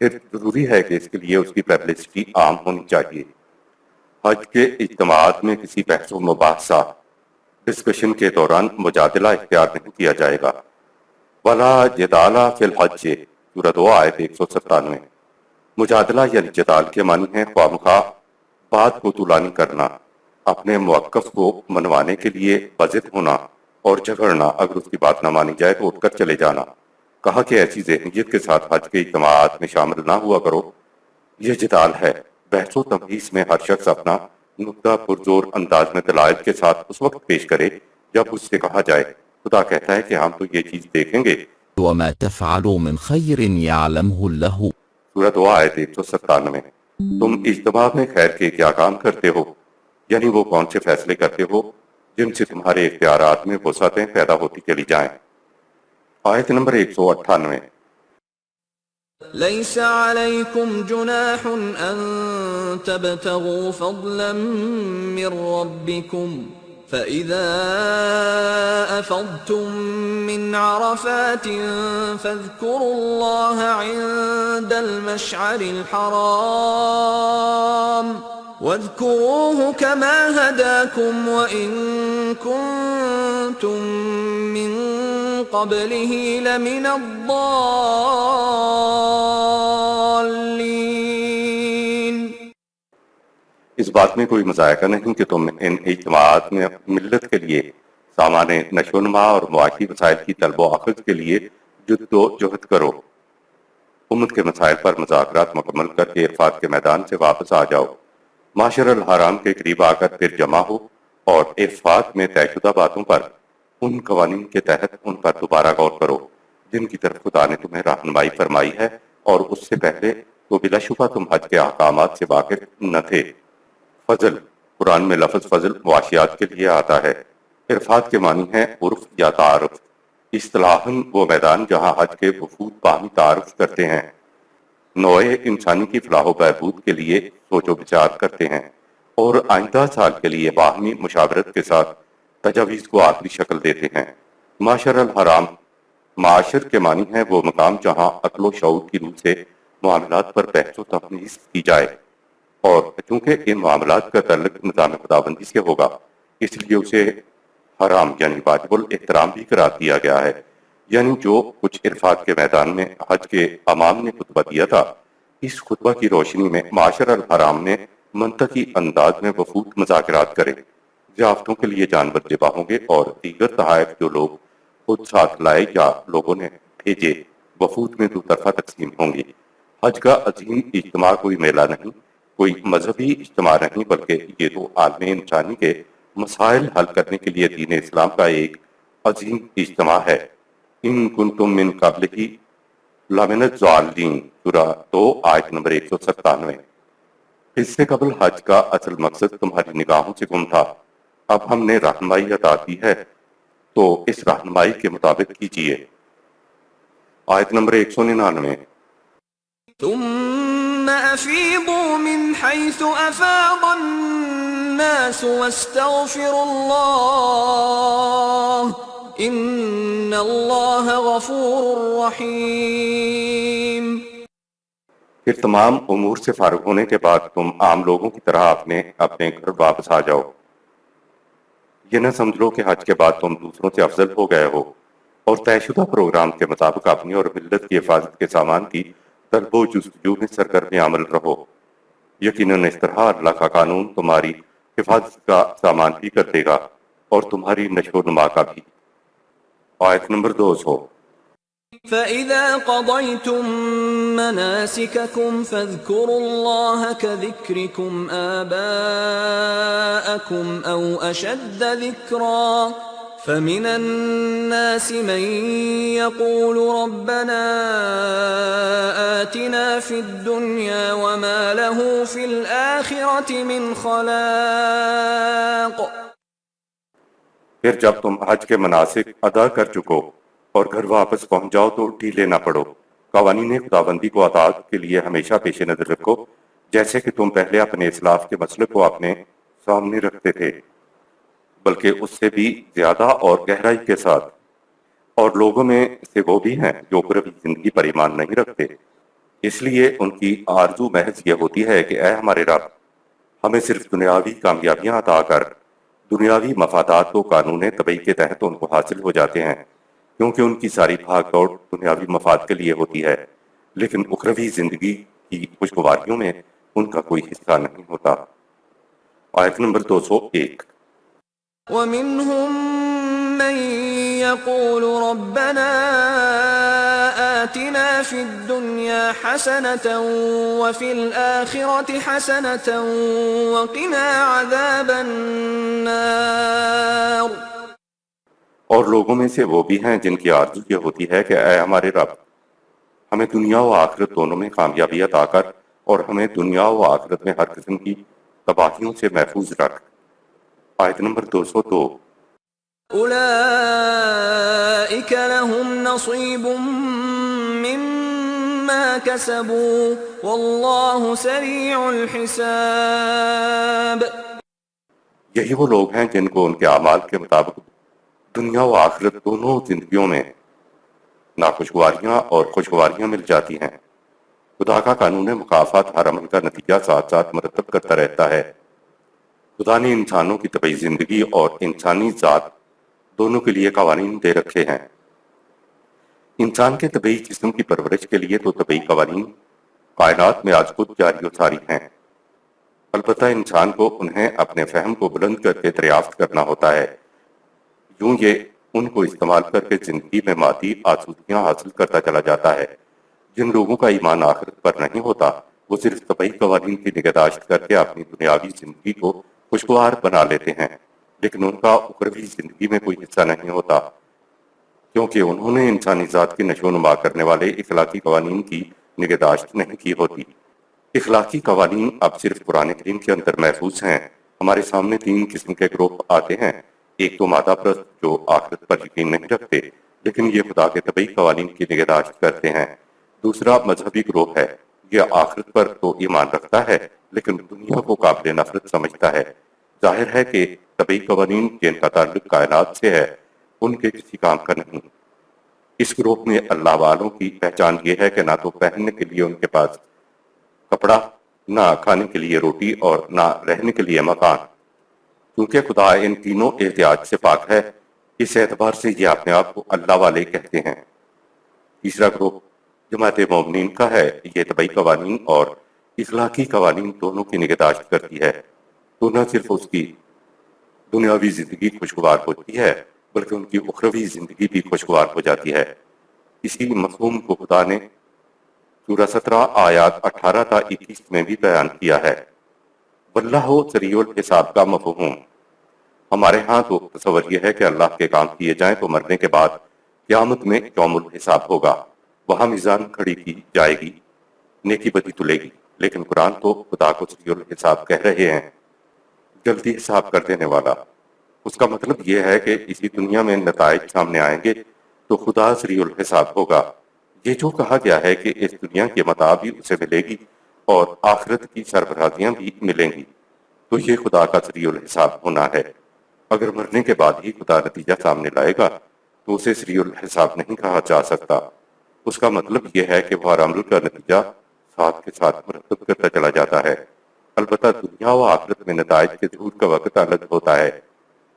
پھر ضروری ہے کہ اس کے لیے اس کی پبلسٹی عام ہونی چاہیے۔ حج کے اجتماعات میں کسی بحث و مباحثہ ڈسکشن کے دوران مجادلہ اختیار نہیں کیا جائے گا۔ وَلَا جِدَالَ فِي الْحَجِّ، سورہ 2 آیت 197۔ مجادلہ یعنی جدال کے معنی ہے خواہ مخواہ بات کو طولانی کرنا، اپنے موقف کو منوانے کے لیے بضد ہونا اور جھگڑنا، اگر اس کی بات نہ مانی جائے تو اٹھ کر چلے جانا۔ کہا کہ ایسی ذہنیت کے ساتھ حج کے اجتماعات میں شامل نہ ہوا کرو۔ یہ جدال ہے، بحث و تبحث میں ہر شخص اپنا نقطہ پرزور انداز میں دلائل کے ساتھ اس وقت پیش کرے جب اس سے کہا جائے خدا کہتا ہے کہ ہم تو یہ چیز دیکھیں گے۔ وما تفعلوا من خير يعلمه الله۔ سورہ 2 آیت 197۔ تم اجتماع میں خیر کے کیا کام کرتے ہو، یعنی وہ کون سے فیصلے کرتے ہو جن سے تمہارے اختیارات میں وسعتیں پیدا ہوتی چلی جائیں۔ آیت نمبر 198۔ ليس عليكم جناح أن تبتغوا فضلا من ربكم فإذا أفضتم من عرفات فاذكروا الله عند المشعر الحرام واذكروه كما هداكم وإن كنتم من قبله لمن الضالين۔ اس بات میں کوئی مذائقہ نہیں کہ تم ان اجتماعات میں ملت کے لیے سامان نشو و نما اور معاشی وسائل کی طلب و اخذ کے لیے جد و جہد کرو۔ امت کے مسائل پر مذاکرات مکمل کر کے عرفات کے میدان سے واپس آ جاؤ، معشر الحرام کے قریب آ کر پھر جمع ہو اور عرفات میں طے شدہ باتوں پر، ان قوانین کے تحت ان پر دوبارہ غور کرو جن کی طرف خدا نے تمہیں رہنمائی فرمائی ہے، اور اس سے پہلے تو بلا شبہ تم حج کے احکامات سے واقف نہ تھے۔ فضل، قرآن میں لفظ فضل معاشیات کے لیے آتا ہے۔ عرفات کے معنی ہے عرف یا تعارف، اصطلاحاً وہ میدان جہاں حج کے وفود باہمی تعارف کرتے ہیں، نوع انسانی کی فلاح و بہبود کے لیے سوچ و بچار کرتے ہیں اور آئندہ سال کے لیے باہمی مشاورت کے ساتھ تجاویز کو آخری شکل دیتے ہیں۔ معاشر الحرام، معاشر کے معنی ہے وہ مقام جہاں عقل و شعور کی روح سے معاملات پر بحث و تمیز کی جائے، اور چونکہ ان معاملات کا تعلق نظام خدابندی سے ہوگا اس لیے اسے حرام یعنی واجب الاحترام بھی قرار دیا گیا ہے۔ یعنی جو کچھ عرفات کے میدان میں حج کے امام نے خطبہ دیا تھا، اس خطبہ کی روشنی میں معاشر الحرام نے منطقی انداز میں وفود مذاکرات کرے، ضیافتوں کے لیے جانور ذبح ہوں گے اور دیگر تحائف جو لوگ خود ساتھ لائے یا لوگوں نے بھیجے وفود میں دو طرفہ تقسیم ہوں گی۔ حج کا عظیم اجتماع کوئی میلہ نہیں، کوئی مذہبی اجتماع نہیں، بلکہ یہ تو عالم انسانی کے مسائل حل کرنے کے لیے دین اسلام کا ایک عظیم اجتماع ہے۔ ان کنتم من قبلہ لمن الضالین، سورہ 2 آیت نمبر 197۔ اس سے قبل حج کا اصل مقصد تمہاری نگاہوں سے گم تھا، اب ہم نے رہنمائی عطا کی ہے تو اس رہنمائی کے مطابق کیجیے۔ آیت نمبر 199۔ ثم أفيضوا من حيث أفاض الناس واستغفروا الله إن الله غفور رحيم۔ پھر تمام امور سے فارغ ہونے کے بعد تم عام لوگوں کی طرح اپنے گھر واپس آ جاؤ۔ یہ نہ سمجھ لو کہ حج کے بعد تم دوسروں سے افضل ہو گئے ہو، اور طے شدہ پروگرام کے مطابق اپنی اور ملت کی حفاظت کے سامان کی طلب و جستجو میں سرگرم عمل رہو۔ یقیناً اس طرح اللہ کا قانون تمہاری حفاظت کا سامان بھی کر دے گا اور تمہاری نشو و نما کا بھی۔ آیت نمبر 200۔ فَإِذَا قَضَيْتُم مَّنَاسِكَكُمْ فَاذْكُرُوا اللَّهَ كَذِكْرِكُمْ آبَاءَكُمْ أَوْ أَشَدَّ ذِكْرًا فَمِنَ النَّاسِ مَن يَقُولُ رَبَّنَا آتِنَا فِي الدُّنْيَا وَمَا لَهُ فِي الْآخِرَةِ مِنْ خَلَاقٍ۔ پھر جب تم حج کے مناسک ادا کر چکو اور گھر واپس پہنچ جاؤ تو ڈھیلے نہ پڑو۔ قوانین خداوندی کو اطاعت کے لیے ہمیشہ پیش نظر رکھو، جیسے کہ تم پہلے اپنے اسلاف کے مسئلے کو اپنے سامنے رکھتے تھے، بلکہ اس سے بھی زیادہ اور گہرائی کے ساتھ۔ اور لوگوں میں سے وہ بھی ہیں جو اخروی زندگی پر ایمان نہیں رکھتے، اس لیے ان کی آرزو محض یہ ہوتی ہے کہ اے ہمارے رب، ہمیں صرف دنیاوی کامیابیاں عطا کر۔ دنیاوی مفادات تو قانون طبعی کے تحت ان کو حاصل ہو جاتے ہیں، کیونکہ ان کی ساری بھاگ دوڑ دنیاوی مفاد کے لیے ہوتی ہے، لیکن اخروی زندگی کی خوشگواریوں میں ان کا کوئی حصہ نہیں ہوتا۔ آیت نمبر 201۔ وَمِنْهُم مَّن يَقُولُ رَبَّنَا آتِنَا فِي الدُّنْيَا حَسَنَةً وَفِي الْآخِرَةِ حَسَنَةً وَقِنَا عَذَابَ النَّارِ۔ اور لوگوں میں سے وہ بھی ہیں جن کی آرزو یہ ہوتی ہے کہ اے ہمارے رب، ہمیں دنیا و آخرت دونوں میں کامیابی عطا کر اور ہمیں دنیا و آخرت میں ہر قسم کی تباہیوں سے محفوظ رکھ۔ آیت نمبر 202۔ أُولَئِكَ لَهُمْ نَصِيبٌ مِّمَّا كَسَبُوا وَاللَّهُ سَرِيعُ الْحِسَابِ۔ یہی وہ لوگ ہیں جن کو ان کے اعمال کے مطابق دنیا و آخرت دونوں زندگیوں میں ناخوشگواریاں اور خوشگواریاں مل جاتی ہیں۔ خدا کا قانون مکافات ہر عمل کا نتیجہ ساتھ ساتھ مرتب کرتا رہتا ہے۔ خدا نے انسانوں کی طبعی زندگی اور انسانی ذات دونوں کے لیے قوانین دے رکھے ہیں۔ انسان کے طبعی جسم کی پرورش کے لیے تو طبعی قوانین کائنات میں آج خود جاری و ساری ہیں، البتہ انسان کو انہیں اپنے فہم کو بلند کر کے دریافت کرنا ہوتا ہے۔ یوں یہ ان کو استعمال کر کے زندگی میں مادی آسودگیاں حاصل کرتا چلا جاتا ہے۔ جن لوگوں کا ایمان آخرت پر نہیں ہوتا وہ صرف طبعی قوانین کی نگہداشت کر کے اپنی دنیاوی زندگی کو خوشگوار بنا لیتے ہیں، لیکن ان کا اخروی زندگی میں کوئی حصہ نہیں ہوتا، کیونکہ انہوں نے انسانی ذات کی نشو و نما کرنے والے اخلاقی قوانین کی نگہداشت نہیں کی ہوتی۔ اخلاقی قوانین اب صرف قرآن کریم کے اندر محفوظ ہیں۔ ہمارے سامنے 3 قسم کے گروپ آتے ہیں۔ ایک تو مادہ پرست جو آخرت پر یقین نہیں رکھتے لیکن یہ خدا کے طبعی قوانین کی نگہداشت کرتے ہیں۔ دوسرا مذہبی گروہ ہے، یہ آخرت پر تو ایمان رکھتا ہے لیکن دنیا کو قابل نفرت سمجھتا ہے۔ ظاہر ہے کہ طبعی قوانین جن کا تعلق کائنات سے ہے ان کے کسی کام کا نہیں۔ اس گروپ میں اللہ والوں کی پہچان یہ ہے کہ نہ تو پہننے کے لیے ان کے پاس کپڑا، نہ کھانے کے لیے روٹی اور نہ رہنے کے لیے مکان، کیونکہ خدا ان تینوں احتیاج سے پاک ہے۔ اس اعتبار سے یہ اپنے آپ کو اللہ والے کہتے ہیں۔ تیسرا گروپ جماعت مومنین کا ہے، یہ طبعی قوانین اور اخلاقی قوانین دونوں کی نگہداشت کرتی ہے، تو نہ صرف اس کی دنیاوی زندگی خوشگوار ہوتی ہے بلکہ ان کی اخروی زندگی بھی خوشگوار ہو جاتی ہے۔ اسی مفہوم کو خدا نے سورہ 17 آیات 18 تا 21 میں بھی بیان کیا ہے۔ واللہ سریع الحساب کا مفہوم ہمارے ہاں تو تصور یہ ہے کہ اللہ کے کام کیے جائیں تو مرنے کے بعد قیامت میں یوم الحساب ہوگا، وہاں میزان کھڑی کی جائے گی، نیکی بدی تلے گی، لیکن قرآن تو خدا کو سریع الحساب کہہ رہے ہیں، جلدی حساب کر دینے والا۔ اس کا مطلب یہ ہے کہ اسی دنیا میں نتائج سامنے آئیں گے تو خدا سریع الحساب ہوگا۔ یہ جو کہا گیا ہے کہ اس دنیا کی متاع بھی اسے ملے گی اور آخرت کی سربراہیاں بھی ملیں گی، تو یہ خدا کا سریع الحساب ہونا ہے۔ اگر مرنے کے بعد ہی خدا نتیجہ سامنے لائے گا تو اسے سریع الحساب نہیں کہا جا سکتا۔ اس کا مطلب یہ ہے کہ وہ ہر عمل کا نتیجہ ساتھ کے ساتھ مرتب کرتا چلا جاتا ہے۔ البتہ دنیا و آخرت میں نتائج کے ظہور کا وقت الگ ہوتا ہے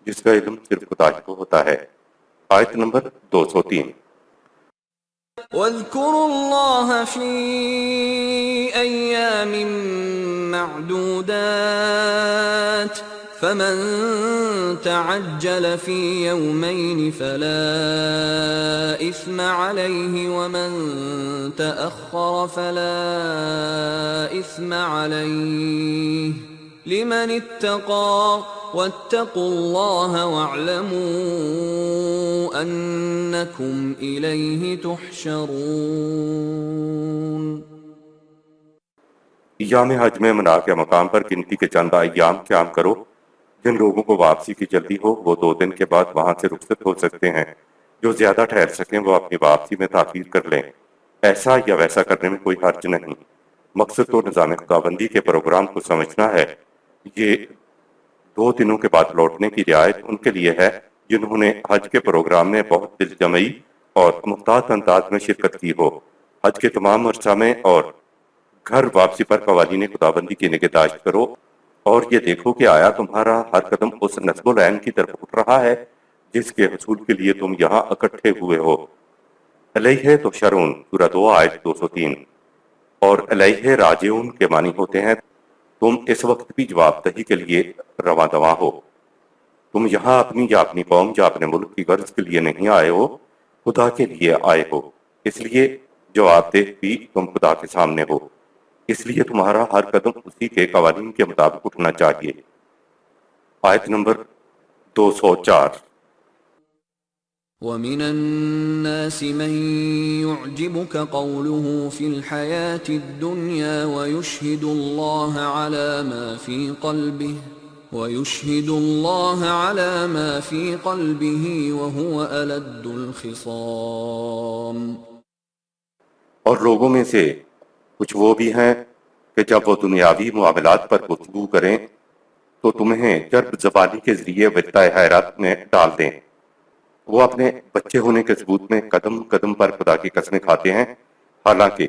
جس کا علم صرف خدا کو ہوتا ہے۔ آیت نمبر 203۔ واذكروا الله في أيام معدودات فمن تعجل في يومين فلا إثم عليه ومن تأخر فلا إثم عليه لمن اتقى واتقوا الله واعلموا أنكم إليه تحشرون۔ ایام حج میں منا کے مقام پر گنتی کے چند ایام قیام کرو۔ جن لوگوں کو واپسی کی جلدی ہو وہ 2 دن کے بعد وہاں سے رخصت ہو سکتے ہیں۔ جو زیادہ ٹھہر سکیں وہ اپنی واپسی میں تاخیر کر لیں۔ ایسا یا ویسا کرنے میں کوئی حرج نہیں۔ مقصد تو نظام خداوندی کے پروگرام کو سمجھنا ہے۔ یہ 2 دنوں کے بعد لوٹنے کی رعایت ان کے لیے ہے جنہوں نے حج کے پروگرام میں بہت دل جمعی اور محتاط انداز میں شرکت کی ہو۔ حج کے تمام عرصہ میں اور گھر واپسی پر قوانین خداوندی کی نگہداشت کرو اور یہ دیکھو کہ آیا تمہارا ہر قدم اس نصب العین کی طرف اٹھ رہا ہے جس کے حصول کے لیے تم یہاں اکٹھے ہوئے ہو۔ علیہ تحشرون سورہ 2 آیت 203۔ اور علیہ راجعون کے معنی ہوتے ہیں تم اس وقت بھی جواب دہی کے لیے رواں دواں ہو۔ تم یہاں اپنی یا اپنی قوم یا اپنے ملک کی غرض کے لیے نہیں آئے ہو، خدا کے لیے آئے ہو، اس لیے جواب دہ بھی تم خدا کے سامنے ہو۔ اس لیے تمہارا ہر قدم اسی کے قوانین کے مطابق اٹھنا چاہیے۔ آیت نمبر 204۔ وَمِنَ النَّاسِ مَن يُعْجِبُكَ قَوْلُهُ فِي الْحَيَاةِ الدُّنْيَا وَيُشْهِدُ اللَّهَ عَلَى مَا فِي قَلْبِهِ وَهُوَ أَلَدُّ الْخِصَامِ۔ اور لوگوں میں سے کچھ وہ بھی ہیں کہ جب وہ دنیاوی معاملات پر گفتگو کریں تو تمہیں چرب زبانی کے ذریعے وقتۂ حیرت میں ڈال دیں۔ وہ اپنے بچے ہونے کے ثبوت میں قدم قدم پر خدا کی قسمیں کھاتے ہیں، حالانکہ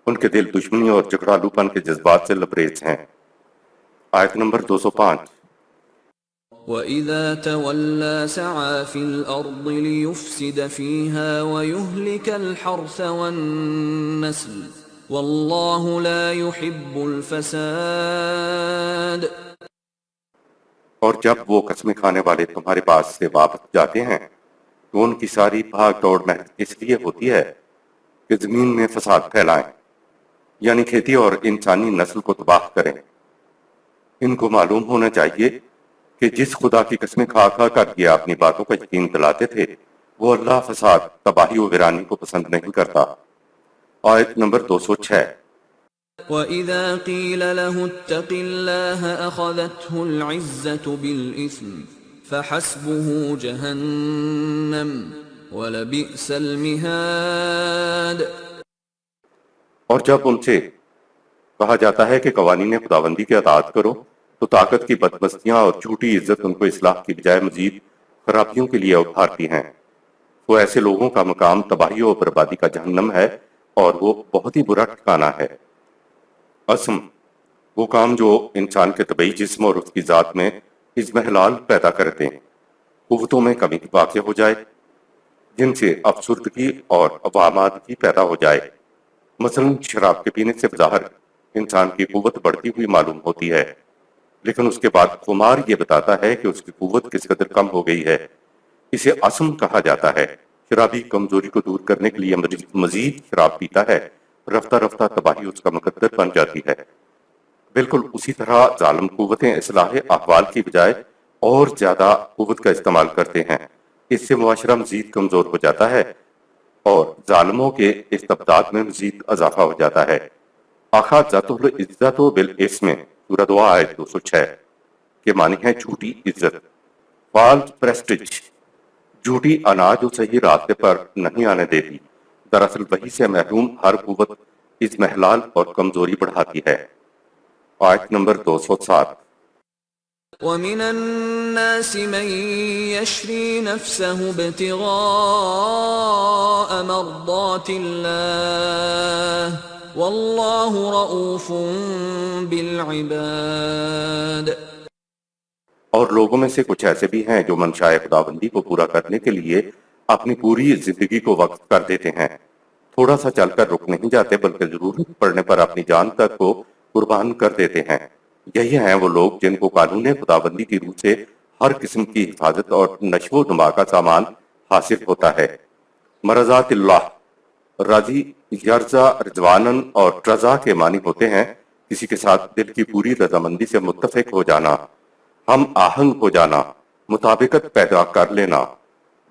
ان کے دل دشمنی اور جھگڑالو پن کے جذبات سے لبریز ہیں۔ آیت نمبر 205۔ وَإِذَا تَوَلَّى سَعَى فِي الْأَرْضِ لِيُفْسِدَ فِيهَا وَيُهْلِكَ الْحَرْثَ وَالنَّسْلَ وَاللَّهُ لَا يُحِبُّ الْفَسَادَ۔ اور جب وہ قسمیں کھانے والے تمہارے پاس سے واپس جاتے ہیں تو ان کی ساری بھاگ دوڑ محض اس لیے ہوتی ہے کہ زمین میں فساد پھیلائیں، یعنی کھیتی اور انسانی نسل کو تباہ کریں۔ ان کو معلوم ہونا چاہیے کہ جس خدا کی قسمیں کھا کھا کر یہ اپنی باتوں کا یقین دلاتے تھے وہ اللہ فساد، تباہی و ویرانی کو پسند نہیں کرتا۔ آیت نمبر 206۔ وَإِذَا قِيلَ لَهُ اتَّقِ اللَّهَ أَخَذَتْهُ الْعِزَّةُ بِالْإِثْمِ فَحَسْبُهُ جَهَنَّمُ وَلَبِئْسَ الْمِهَادُ۔ اور جب ان سے کہا جاتا ہے کہ قوانین خداوندی کی اطاعت کرو تو طاقت کی بدمستیاں اور جھوٹی عزت ان کو اصلاح کی بجائے مزید خرابیوں کے لیے ابھارتی ہیں۔ تو ایسے لوگوں کا مقام تباہی و بربادی کا جہنم ہے اور وہ بہت ہی برا ٹھکانہ ہے۔ عصم وہ کام جو انسان کے طبعی جسم اور اس کی ذات میں اضمحلال پیدا کرتے ہیں، قوتوں میں کمی واقع ہو جائے، جن سے افسردگی اور عوامادگی پیدا ہو جائے۔ مثلا شراب کے پینے سے بظاہر انسان کی قوت بڑھتی ہوئی معلوم ہوتی ہے، لیکن اس کے بعد خمار یہ بتاتا ہے کہ اس کی قوت کس قدر کم ہو گئی ہے۔ اسے عصم کہا جاتا ہے۔ شرابی کمزوری کو دور کرنے کے لیے مزید شراب پیتا ہے، رفتہ رفتہ تباہی اس کا مقدر بن جاتی ہے۔ بالکل اسی طرح ظالم قوتیں اصلاح احوال کی بجائے اور زیادہ قوت کا استعمال کرتے ہیں۔ اس سے معاشرہ مزید کمزور ہو جاتا ہے اور ظالموں کے استبداد میں مزید اضافہ ہو جاتا ہے۔ اخذت العزت بالاسم سورہ 2 آیت 206 کے معنی ہے جھوٹی عزت، فالس پریسٹیج۔ جھوٹی اناج و صحیح راستے پر نہیں آنے دیتی۔ دراصل وہی سے محروم ہر قوت اضمحلال اور کمزوری بڑھاتی ہے۔ آیت نمبر 207۔ وَمِنَ النَّاسِ مَن يَشْرِي نَفْسَهُ ابْتِغَاءَ مَرْضَاتِ اللَّهِ واللہ رؤوف بالعباد۔ اور لوگوں میں سے کچھ ایسے بھی ہیں جو منشائے خداوندی کو پورا کرنے کے لیے اپنی پوری زندگی کو وقف کر دیتے ہیں، تھوڑا سا چل کر رک نہیں جاتے بلکہ ضرورت پڑنے پر اپنی جان تک کو قربان کر دیتے ہیں۔ یہی ہیں وہ لوگ جن کو قانون خداوندی کی روح سے ہر قسم کی حفاظت اور نشو و نما کا سامان حاصل ہوتا ہے۔ مرضات اللہ، راضی، یرضا، رضوانن اور رضا کے معنی ہوتے ہیں کسی کے ساتھ دل کی پوری رضامندی سے متفق ہو جانا، ہم آہنگ ہو جانا، مطابقت پیدا کر لینا۔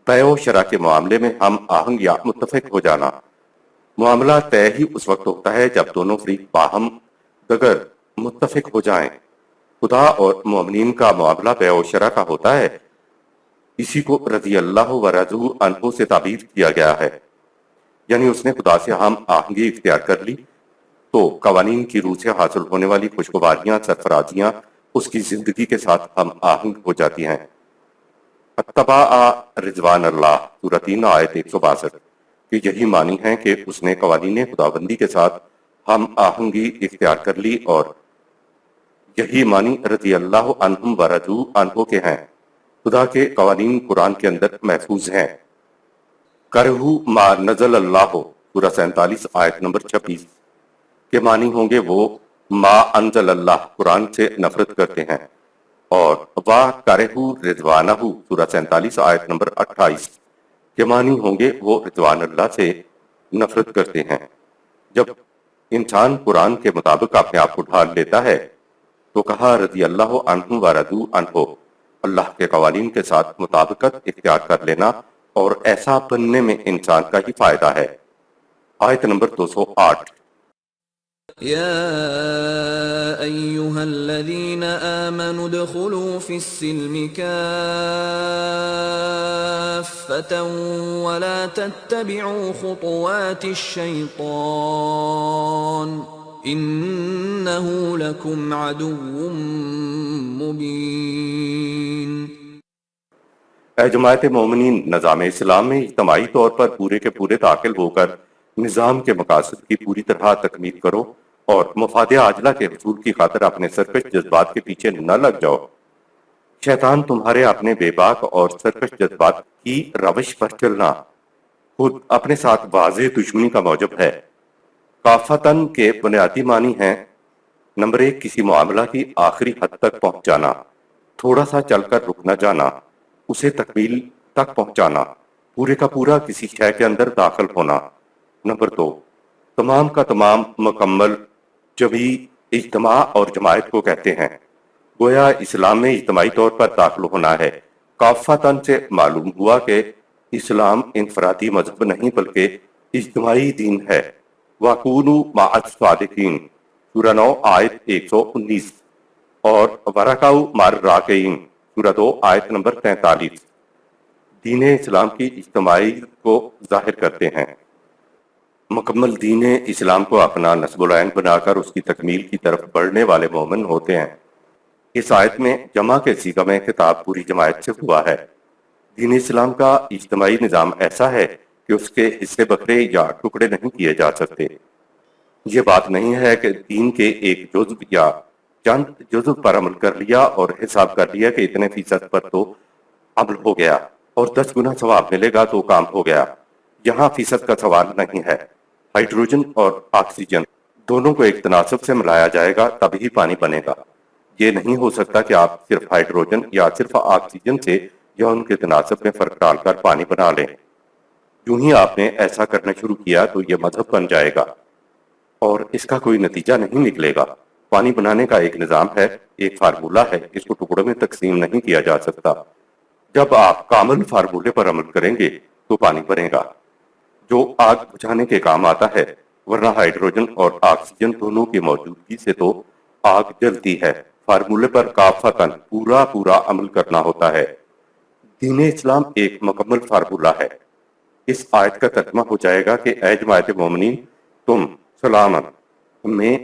بیع و شرع کے معاملے میں ہم آہنگ یا متفق ہو جانا۔ معاملہ طے ہی اس وقت ہوتا ہے جب دونوں فریق باہم دگر متفق ہو جائیں۔ خدا اور مومنین کا معاملہ بیع و شرع کا ہوتا ہے، اسی کو رضی اللہ و رضو عنہ سے تعبیر کیا گیا ہے، یعنی اس نے خدا سے ہم آہنگی اختیار کر لی تو قوانین کی روح سے حاصل ہونے والی خوشگواریاں، سرفرازیاں اس کی زندگی کے ساتھ ہم آہنگ ہو جاتی ہیں۔ اتبع رضوان اللہ، سورہ 3 آیت 162 کہ یہی معنی ہے کہ اس نے قوانین خداوندی کے ساتھ ہم آہنگی اختیار کر لی، اور یہی معنی رضی اللہ عنہم و رضو عنہ کے ہیں۔ خدا کے قوانین قرآن کے اندر محفوظ ہیں۔ کرہو ما نزل اللہ، سورہ 47 آیت نمبر 26 کے معنی ہوں گے وہ ما انزل اللہ، قرآن سے نفرت کرتے ہیں، اور وا کرہو رضوانہ، سورہ 47 آیت نمبر 28 کے معنی ہوں گے وہ رضوان اللہ سے نفرت کرتے ہیں۔ جب انسان قرآن کے مطابق اپنے آپ کو ڈھال لیتا ہے تو کہا رضی اللہ عنہ و رضو عنہ، اللہ کے قوانین کے ساتھ مطابقت اختیار کر لینا، اور ایسا بننے میں انسان کا ہی فائدہ ہے۔ آیت نمبر 208۔ يا أيها الذين آمنوا ادخلوا في السلم كافة ولا تتبعوا خطوات الشيطان إنه لكم عدو مبين۔ اے جماعت مومنین، نظام اسلام میں اجتماعی طور پر پورے کے پورے داخل ہو کر نظام کے مقاصد کی پوری طرح تکمیل کرو اور مفاد عاجلہ کے حصول کی خاطر اپنے سرکش جذبات کے پیچھے نہ لگ جاؤ۔ شیطان تمہارے اپنے بے باک اور سرکش جذبات کی روش پر چلنا خود اپنے ساتھ واضح دشمنی کا موجب ہے۔ کافتن کے بنیادی معنی ہیں: نمبر 1، کسی معاملہ کی آخری حد تک پہنچ جانا، تھوڑا سا چل کر رک نہ جانا، اسے تکمیل تک پہنچانا، پورے کا پورا کسی شے کے اندر داخل ہونا۔ نمبر 2، تمام کا تمام مکمل جمعی اجتماع اور جماعت کو کہتے ہیں، گویا اسلام میں اجتماعی طور پر داخل ہونا ہے۔ کافتن سے معلوم ہوا کہ اسلام انفرادی مذہب نہیں بلکہ اجتماعی دین ہے۔ وَكُونُوا مَعَ الصَّادِقِينَ، سورہ 9 آیت 119، اور وَرَكَعُوا مَعَ الرَّاكِعِينَ، سورہ 2 آیت نمبر 43 دین اسلام کی اجتماعیت کو ظاہر کرتے ہیں۔ مکمل دین اسلام کو اپنا نصب العین بنا کر اس کی تکمیل کی طرف بڑھنے والے مومن ہوتے ہیں۔ اس آیت میں جمع کے صیغہ میں خطاب پوری جماعت سے ہوا ہے۔ دین اسلام کا اجتماعی نظام ایسا ہے کہ اس کے حصے بکھرے یا ٹکڑے نہیں کیے جا سکتے۔ یہ بات نہیں ہے کہ دین کے ایک جزو یا چند جزو پر عمل کر لیا اور حساب کر لیا کہ اتنے فیصد پر تو عمل ہو گیا اور 10 گنا ثواب ملے گا تو کام ہو گیا۔ یہاں فیصد کا سوال نہیں ہے۔ ہائیڈروجن اور آکسیجن دونوں کو ایک تناسب سے ملایا جائے گا تب ہی پانی بنے گا۔ یہ نہیں ہو سکتا کہ آپ صرف ہائیڈروجن یا صرف آکسیجن سے یا ان کے تناسب میں فرق ڈال کر پانی بنا لیں۔ یوں ہی آپ نے ایسا کرنا شروع کیا تو یہ مذہب بن جائے گا اور اس کا کوئی نتیجہ نہیں نکلے گا۔ پانی بنانے کا ایک نظام ہے، ایک فارمولہ ہے، اس کو ٹکڑوں میں تقسیم نہیں کیا جا سکتا۔ جب آپ کامل فارمولے پر عمل کریں گے تو پانی بنے گا جو آگ بجھانے کے کام آتا ہے، ورنہ ہائیڈروجن اور آکسیجن دونوں کی موجودگی سے تو آگ جلتی ہے۔ فارمولے پر کافتن پورا عمل کرنا ہوتا ہے۔ دین اسلام ایک مکمل فارمولہ ہے۔ اس آیت کا ترجمہ ہو جائے گا کہ اے جماعت مومنین، تم سلامن میں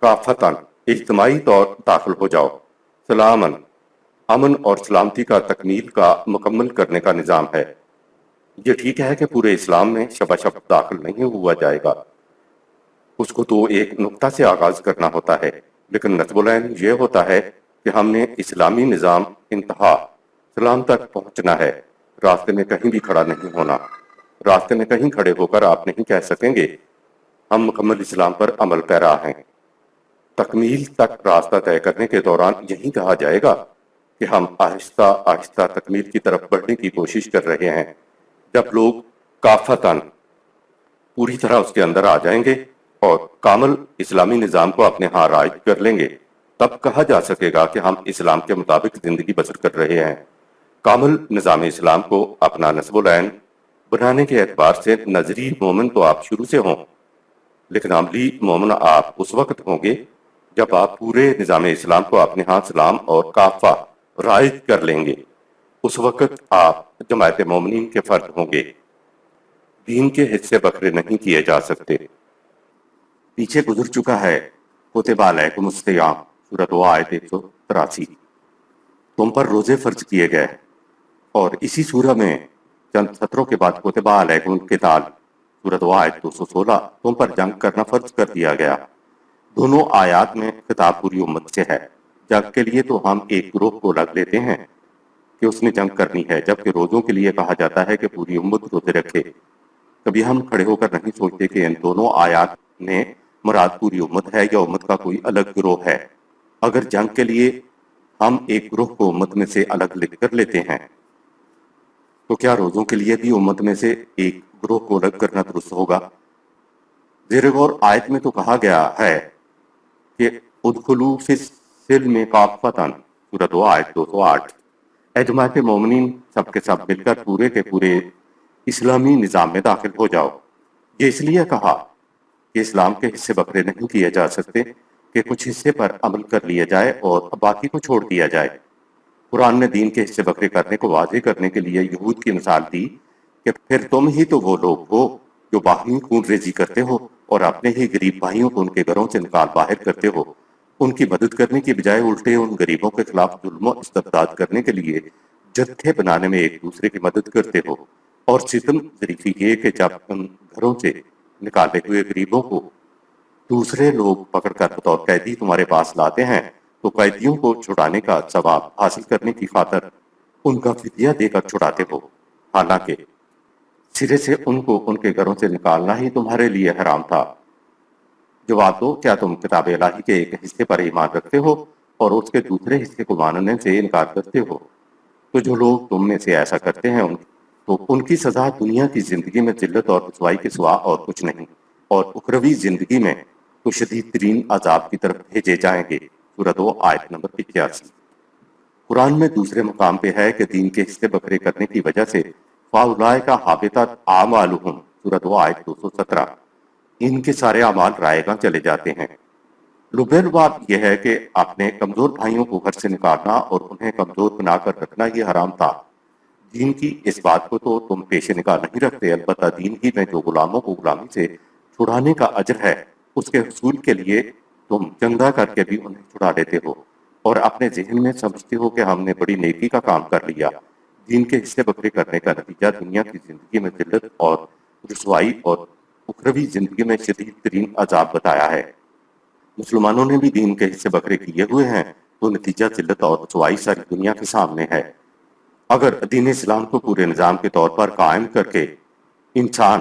کافتن اجتماعی طور داخل ہو جاؤ۔ سلامن امن اور سلامتی کا تکمیل کا مکمل کرنے کا نظام ہے۔ یہ ٹھیک ہے کہ پورے اسلام میں شبہ شب داخل نہیں ہوا جائے گا، اس کو تو ایک نقطہ سے آغاز کرنا ہوتا ہے، لیکن نصب العین یہ ہوتا ہے کہ ہم نے اسلامی نظام انتہا اسلام تک پہنچنا ہے، راستے میں کہیں بھی کھڑا نہیں ہونا۔ راستے میں کہیں کھڑے ہو کر آپ نہیں کہہ سکیں گے ہم مکمل اسلام پر عمل پیرا ہیں۔ تکمیل تک راستہ طے کرنے کے دوران یہی کہا جائے گا کہ ہم آہستہ آہستہ تکمیل کی طرف بڑھنے کی کوشش کر رہے ہیں۔ جب لوگ کافتاً پوری طرح اس کے اندر آ جائیں گے اور کامل اسلامی نظام کو اپنے ہاں رائج کر لیں گے، تب کہا جا سکے گا کہ ہم اسلام کے مطابق زندگی بسر کر رہے ہیں۔ کامل نظام اسلام کو اپنا نصب العین بنانے کے اعتبار سے نظری مومن تو آپ شروع سے ہوں، لیکن عملی مومن آپ اس وقت ہوں گے جب آپ پورے نظام اسلام کو اپنے ہاں سلام اور کافہ رائج کر لیں گے۔ اس وقت آپ جماعت مومنین کے فرد ہوں گے۔ دین کے حصے بکھرے نہیں کیے جا سکتے۔ پیچھے گزر چکا ہے کتب علیکم الصیام سورۃ آیت 183، تم پر روزے فرض کیے گئے، اور اسی سورہ میں چند سطروں کے بعد کتب علیکم القتال سورۃ آیت 216، تم پر جنگ کرنا فرض کر دیا گیا۔ دونوں آیات میں خطاب پوری امت سے ہے۔ جنگ کے لیے تو ہم ایک گروہ کو لگ لیتے ہیں کہ اس نے جنگ کرنی ہے، جبکہ روزوں کے لیے کہا جاتا ہے کہ پوری امت روزے رکھے۔ کبھی ہم کھڑے ہو کر نہیں سوچتے کہ ان دونوں آیات میں مراد پوری امت ہے یا امت کا کوئی الگ گروہ ہے۔ اگر جنگ کے لیے ہم ایک گروہ کو امت میں سے الگ لکھ کر لیتے ہیں تو کیا روزوں کے لیے بھی امت میں سے ایک گروہ کو الگ کرنا درست ہوگا؟ زیر غور آیت میں تو کہا گیا ہے کہ ادخلوا فی السلم کافۃ سورۃ آیت 208، اے جماعت مومنین سب کے سب مل کر پورے کے پورے اسلامی نظام میں داخل ہو جاؤ۔ یہ اس لیے کہا کہ اسلام کے حصے بکرے نہیں کیے جا سکتے کہ کچھ حصے پر عمل کر لیا جائے اور باقی کو چھوڑ دیا جائے۔ قرآن نے دین کے حصے بکرے کرنے کو واضح کرنے کے لیے یہود کی مثال دی کہ پھر تم ہی تو وہ لوگ ہو جو باہمی خون ریزی کرتے ہو اور اپنے ہی غریب بھائیوں کو ان کے گھروں سے نکال باہر کرتے ہو۔ ان کی مدد کرنے کی بجائے الٹے ان غریبوں کے خلاف ظلم و استبداد کرنے کے لیے جتھے بنانے میں ایک دوسرے کی مدد کرتے ہو، اور ستم ظریفی یہ کہ جب ان گھروں سے نکالے ہوئے غریبوں کو دوسرے لوگ پکڑ کر بطور قیدی تمہارے پاس لاتے ہیں تو قیدیوں کو چھڑانے کا ثواب حاصل کرنے کی خاطر ان کا فدیہ دے کر چھڑاتے ہو، حالانکہ سرے سے ان کو ان کے گھروں سے نکالنا ہی تمہارے لیے حرام تھا۔ جواب دو، کیا تم کتاب الہی کے ایک حصے پر ایمان رکھتے ہو اور اس کے دوسرے حصے کو ماننے سے انکار کرتے ہو؟ تو جو لوگ تم میں سے ایسا کرتے ہیں تو ان کی سزا دنیا کی زندگی میں ذلت اور رسوائی کے سوا اور کچھ نہیں، اور اخروی زندگی میں تو شدید ترین عذاب کی طرف بھیجے جائیں گے۔ سورۃ آیت نمبر 81۔ قرآن میں دوسرے مقام پہ ہے کہ دین کے حصے بکرے کرنے کی وجہ سے فَأُولَٰئِکَ حَبِطَتْ أَعْمَالُهُمْ سورۃ آیت 217، ان کے سارے اعمال رائے گاں چلے جاتے ہیں۔ لبیل بات یہ ہے کہ اپنے کمزور بھائیوں کو گھر سے نکالنا اور انہیں کمزور بنا کر رکھنا یہ حرام تھا۔ دین کی اس بات کو تو تم پیش نگاہ نہیں رکھتے، البتہ دین ہی میں جو غلاموں کو غلامی سے چھڑانے کا اجر ہے اس کے حصول کے لیے تم چندہ کر کے بھی انہیں چھڑا لیتے ہو، اور اپنے ذہن میں سمجھتے ہو کہ ہم نے بڑی نیکی کا کام کر لیا۔ دین کے حصے بکرے کرنے کا نتیجہ دنیا کی زندگی میں ذلت اور رسوائی اور اخروی زندگی میں شدید ترین عذاب بتایا ہے۔ مسلمانوں نے بھی دین کے حصے بکرے کیے ہوئے ہیں تو نتیجہ ذلت اور رسوائی ساری دنیا کے سامنے ہے۔ اگر دین اسلام کو پورے نظام کے طور پر قائم کر کے انسان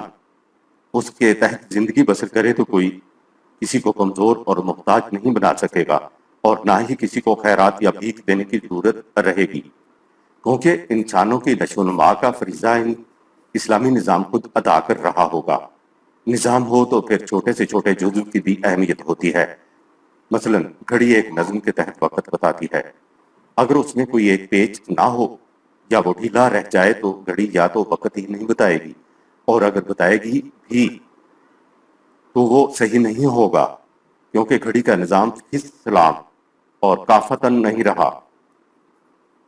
اس کے تحت زندگی بسر کرے تو کوئی کسی کو کمزور اور محتاج نہیں بنا سکے گا، اور نہ ہی کسی کو خیرات یا بھیک دینے کی ضرورت رہے گی، کیونکہ انسانوں کی نشو و نما کا فریضہ اسلامی نظام خود ادا کر رہا ہوگا۔ نظام ہو تو پھر چھوٹے سے چھوٹے جزو کی بھی اہمیت ہوتی ہے۔ مثلا گھڑی ایک نظم کے تحت وقت بتاتی ہے، اگر اس میں کوئی ایک پیچ نہ ہو یا وہ ڈھیلا رہ جائے تو گھڑی یا تو وقت ہی نہیں بتائے گی، اور اگر بتائے گی بھی تو وہ صحیح نہیں ہوگا، کیونکہ گھڑی کا نظام فی سلام اور کافتن نہیں رہا۔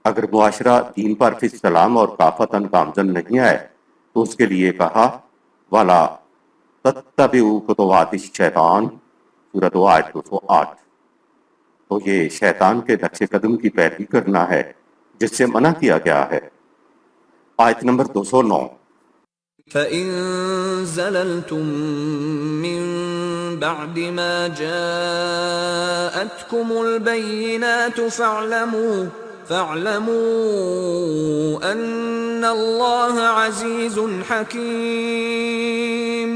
اگر معاشرہ دین پر فی سلام اور کافتن گامزن نہیں آئے تو اس کے لیے کہا وَلَا تَتَّبِعُوا خُطُوَاتِ الشَّيْطَانِ سورۃ آیت 208، تو یہ شیطان کے نقش قدم کی پیروی کرنا ہے جس سے منع کیا گیا ہے۔ آیت نمبر 209۔ فَإِن زَلَلْتُم مِّن بعد ما جاءتكم البينات فاعلموا ان اللہ عزیز حکیم۔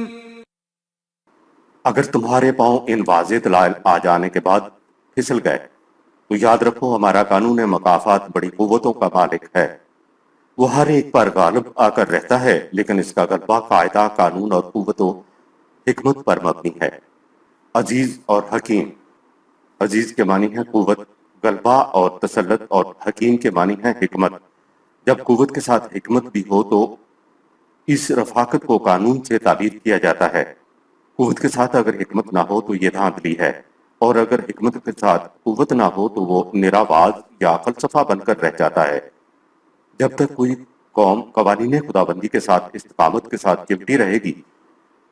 اگر تمہارے پاؤں ان واضح دلائل آ جانے کے بعد پھسل گئے تو یاد رکھو ہمارا قانون مکافات بڑی قوتوں کا مالک ہے، وہ ہر ایک پر غالب آ کر رہتا ہے، لیکن اس کا غلبہ قاعدہ، قانون اور قوت و حکمت پر مبنی ہے۔ عزیز اور حکیم، عزیز کے معنی ہے قوت، غلبہ اور تسلط، اور حکیم کے معنی ہے حکمت۔ جب قوت کے ساتھ حکمت بھی ہو تو اس رفاقت کو قانون سے تعبیر کیا جاتا ہے۔ قوت کے ساتھ اگر حکمت نہ ہو تو یہ دھاندلی ہے، اور اگر حکمت کے ساتھ قوت نہ ہو تو وہ نراواز یا فلسفہ بن کر رہ جاتا ہے۔ جب تک کوئی قوم قوانین خداوندی کے ساتھ استقامت کے ساتھ چمٹی رہے گی،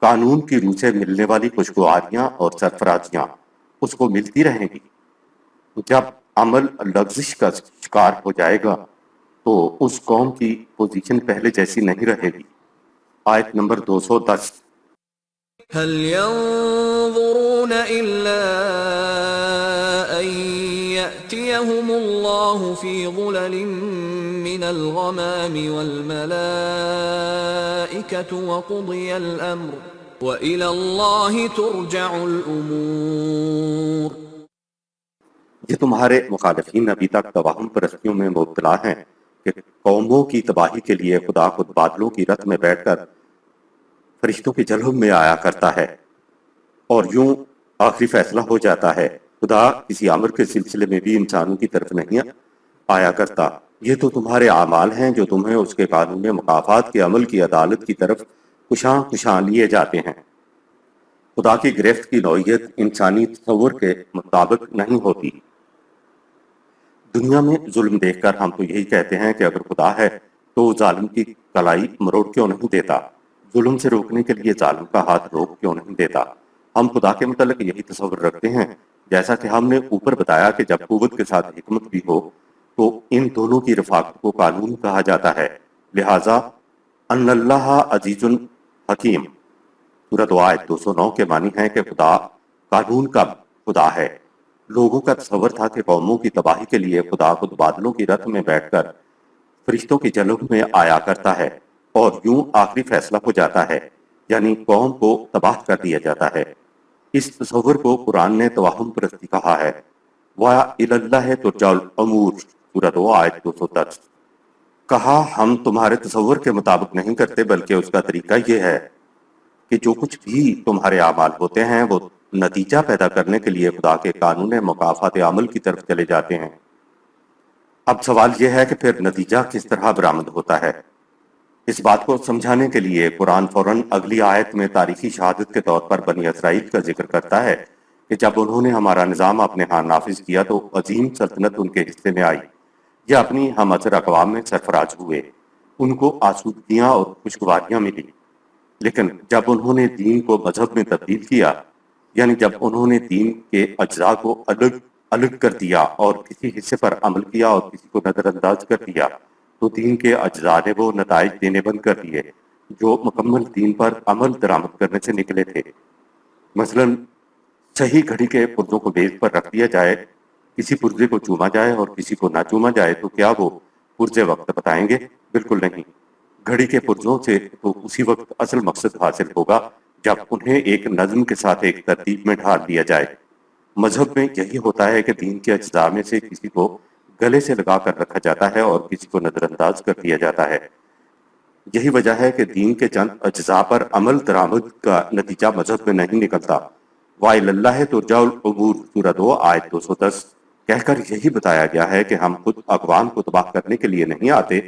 قانون کی روح سے ملنے والی خوشگواریاں اور سرفرازیاں اس کو ملتی رہیں گی۔ جب عمل لغزش کا شکار ہو جائے گا تو اس قوم کی پوزیشن پہلے جیسی نہیں رہے گی۔ آیت نمبر 210۔ هل ينظرون إلا أن يأتيهم الله في ظلل من الغمام والملائكة وقضي الأمر وإلى الله ترجع الأمور۔ یہ تمہارے مخالفین ابھی تک توہم پرستیوں میں مبتلا ہیں کہ قوموں کی تباہی کے لیے خدا خود بادلوں کی رت میں بیٹھ کر فرشتوں کی جلوہ میں آیا کرتا ہے، اور یوں آخری فیصلہ ہو جاتا ہے۔ خدا کسی امر کے سلسلے میں بھی انسانوں کی طرف نہیں آیا کرتا۔ یہ تو تمہارے اعمال ہیں جو تمہیں اس کے قانون مکافات کے عمل کی عدالت کی طرف کشاں لیے جاتے ہیں۔ خدا کی گرفت کی نوعیت انسانی تصور کے مطابق نہیں ہوتی۔ دنیا میں ظلم دیکھ کر ہم تو یہی کہتے ہیں کہ اگر خدا ہے تو ظالم کی کلائی مروڑ کیوں نہیں دیتا، ظلم سے روکنے کے لیے ظالم کا ہاتھ روک کیوں نہیں دیتا۔ ہم خدا کے متعلق یہی تصور رکھتے ہیں، جیسا کہ ہم نے اوپر بتایا کہ جب قوت کے ساتھ حکمت بھی ہو تو ان دونوں کی رفاقت کو قانون کہا جاتا ہے۔ لہٰذا ان اللہ عزیز حکیم، سورۃ آیت 209 کے معنی ہے کہ خدا قانون کا خدا ہے۔ لوگوں کا تصور تھا کہ قوموں کی تباہی کے لیے خدا خود بادلوں کی رت میں بیٹھ کر فرشتوں کی جلوہ میں آیا کرتا ہے اور یوں آخری فیصلہ ہو جاتا ہے، یعنی قوم کو تباہ کر دیا جاتا ہے۔ اس تصور کو قرآن نے توہم پرستی کہا ہے۔ وَإِلَى اللَّهِ تُرْجَعُ الْأُمُورُ، سورۃ آیت 210۔ کہا ہم تمہارے تصور کے مطابق نہیں کرتے، بلکہ اس کا طریقہ یہ ہے کہ جو کچھ بھی تمہارے اعمال ہوتے ہیں وہ نتیجہ پیدا کرنے کے لیے خدا کے قانون مکافات عمل کی طرف چلے جاتے ہیں۔ اب سوال یہ ہے کہ پھر نتیجہ کس طرح برآمد ہوتا ہے؟ اس بات کو سمجھانے کے لیے قرآن فوراً اگلی آیت میں تاریخی شہادت کے طور پر بنی اسرائیل کا ذکر کرتا ہے کہ جب انہوں نے ہمارا نظام اپنے ہاں نافذ کیا تو عظیم سلطنت ان کے حصے میں آئی، یا اپنی ہم اثر اقوام میں سرفراز ہوئے، ان کو آسودگیاں اور خوشگواریاں ملی۔ لیکن جب انہوں نے دین کو مذہب میں تبدیل کیا، یعنی جب انہوں نے دین کے اجزاء کو الگ کر دیا اور کسی حصے پر عمل کیا اور کسی کو نظر انداز کر دیا، تو دین کے اجزاء نے وہ نتائج دینے بند کر دیے جو مکمل دین پر عمل درآمد کرنے سے نکلے تھے۔ مثلا صحیح گھڑی کے پرزوں کو میز پر رکھ دیا جائے، کسی پرزے کو چوما جائے اور کسی کو نہ چوما جائے، تو کیا وہ پرزے وقت بتائیں گے؟ بالکل نہیں۔ گھڑی کے پرزوں سے تو اسی وقت اصل مقصد حاصل ہوگا جب انہیں ایک نظم کے ساتھ ایک ترتیب میں ڈھال دیا جائے۔ مذہب میں یہی ہوتا ہے کہ دین کے اجزاء میں سے کسی کو گلے سے لگا کر رکھا جاتا ہے اور کسی کو نظر انداز کر دیا جاتا ہے۔ یہی وجہ ہے کہ دین کے چند اجزاء پر عمل درآمد کا نتیجہ مذہب میں نہیں نکلتا۔ وَإِلَى اللَّهِ تُرْجَعُ الْأُمُورُ، سورۃ 2 آیت 210۔ کہہ کر یہی بتایا گیا ہے کہ ہم خود اقوام کو تباہ کرنے کے لیے نہیں آتے،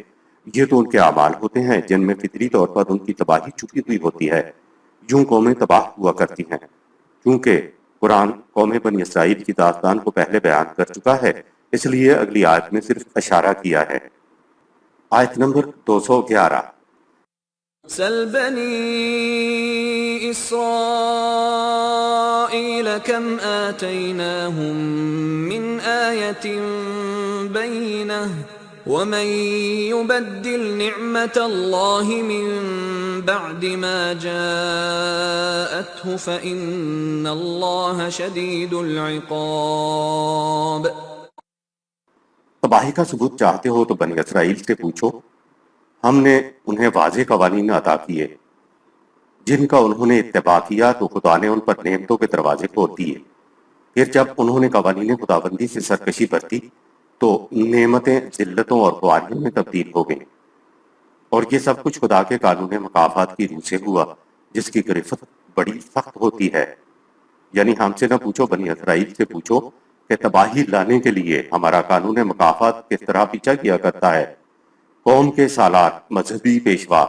یہ تو ان کے اعمال ہوتے ہیں جن میں فطری طور پر ان کی تباہی چھپی ہوئی ہوتی ہے۔ یوں قومیں تباہ ہوا کرتی ہیں۔ کیونکہ قرآن قوم بنی اسرائیل کی داستان کو پہلے بیان کر چکا ہے، اس لیے اگلی آیت میں صرف اشارہ کیا ہے۔ آیت نمبر 211۔ سل بنی اسرائیل کم آتیناہم من آیت بینہ ومن يبدل نعمت اللہ من بعد ما جاءته فإن اللہ شدید العقاب۔ تباہی کا ثبوت چاہتے ہو تو بنی اسرائیل سے پوچھو، ہم نے انہیں واضح قوانین عطا کیے جن کا انہوں نے اتباع کیا تو خدا نے ان پر نعمتوں کے دروازے کھول دیے، پھر جب انہوں نے قوانین خداوندی سے سرکشی برتی تو نعمتیں ذلتوں اور خواریوں میں تبدیل ہو گئیں، اور یہ سب کچھ خدا کے قانون مکافات کی روح سے ہوا جس کی گرفت بڑی سخت ہوتی ہے۔ یعنی ہم سے نہ پوچھو، بنی اسرائیل سے پوچھو کہ تباہی لانے کے لیے ہمارا قانون مکافات کس طرح پیچھا کیا کرتا ہے۔ قوم کے سالار مذہبی پیشوا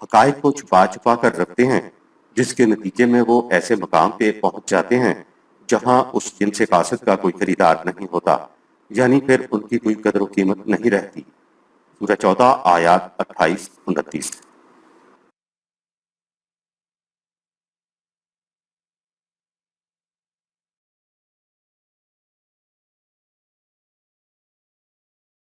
حقائق کو چھپا چھپا کر رکھتے ہیں، جس کے نتیجے میں وہ ایسے مقام پہ پہنچ جاتے ہیں جہاں اس جنس قاصد کا کوئی خریدار نہیں ہوتا، یعنی پھر ان کی کوئی قدر و قیمت نہیں رہتی۔ سورہ 14 آیات 28-29۔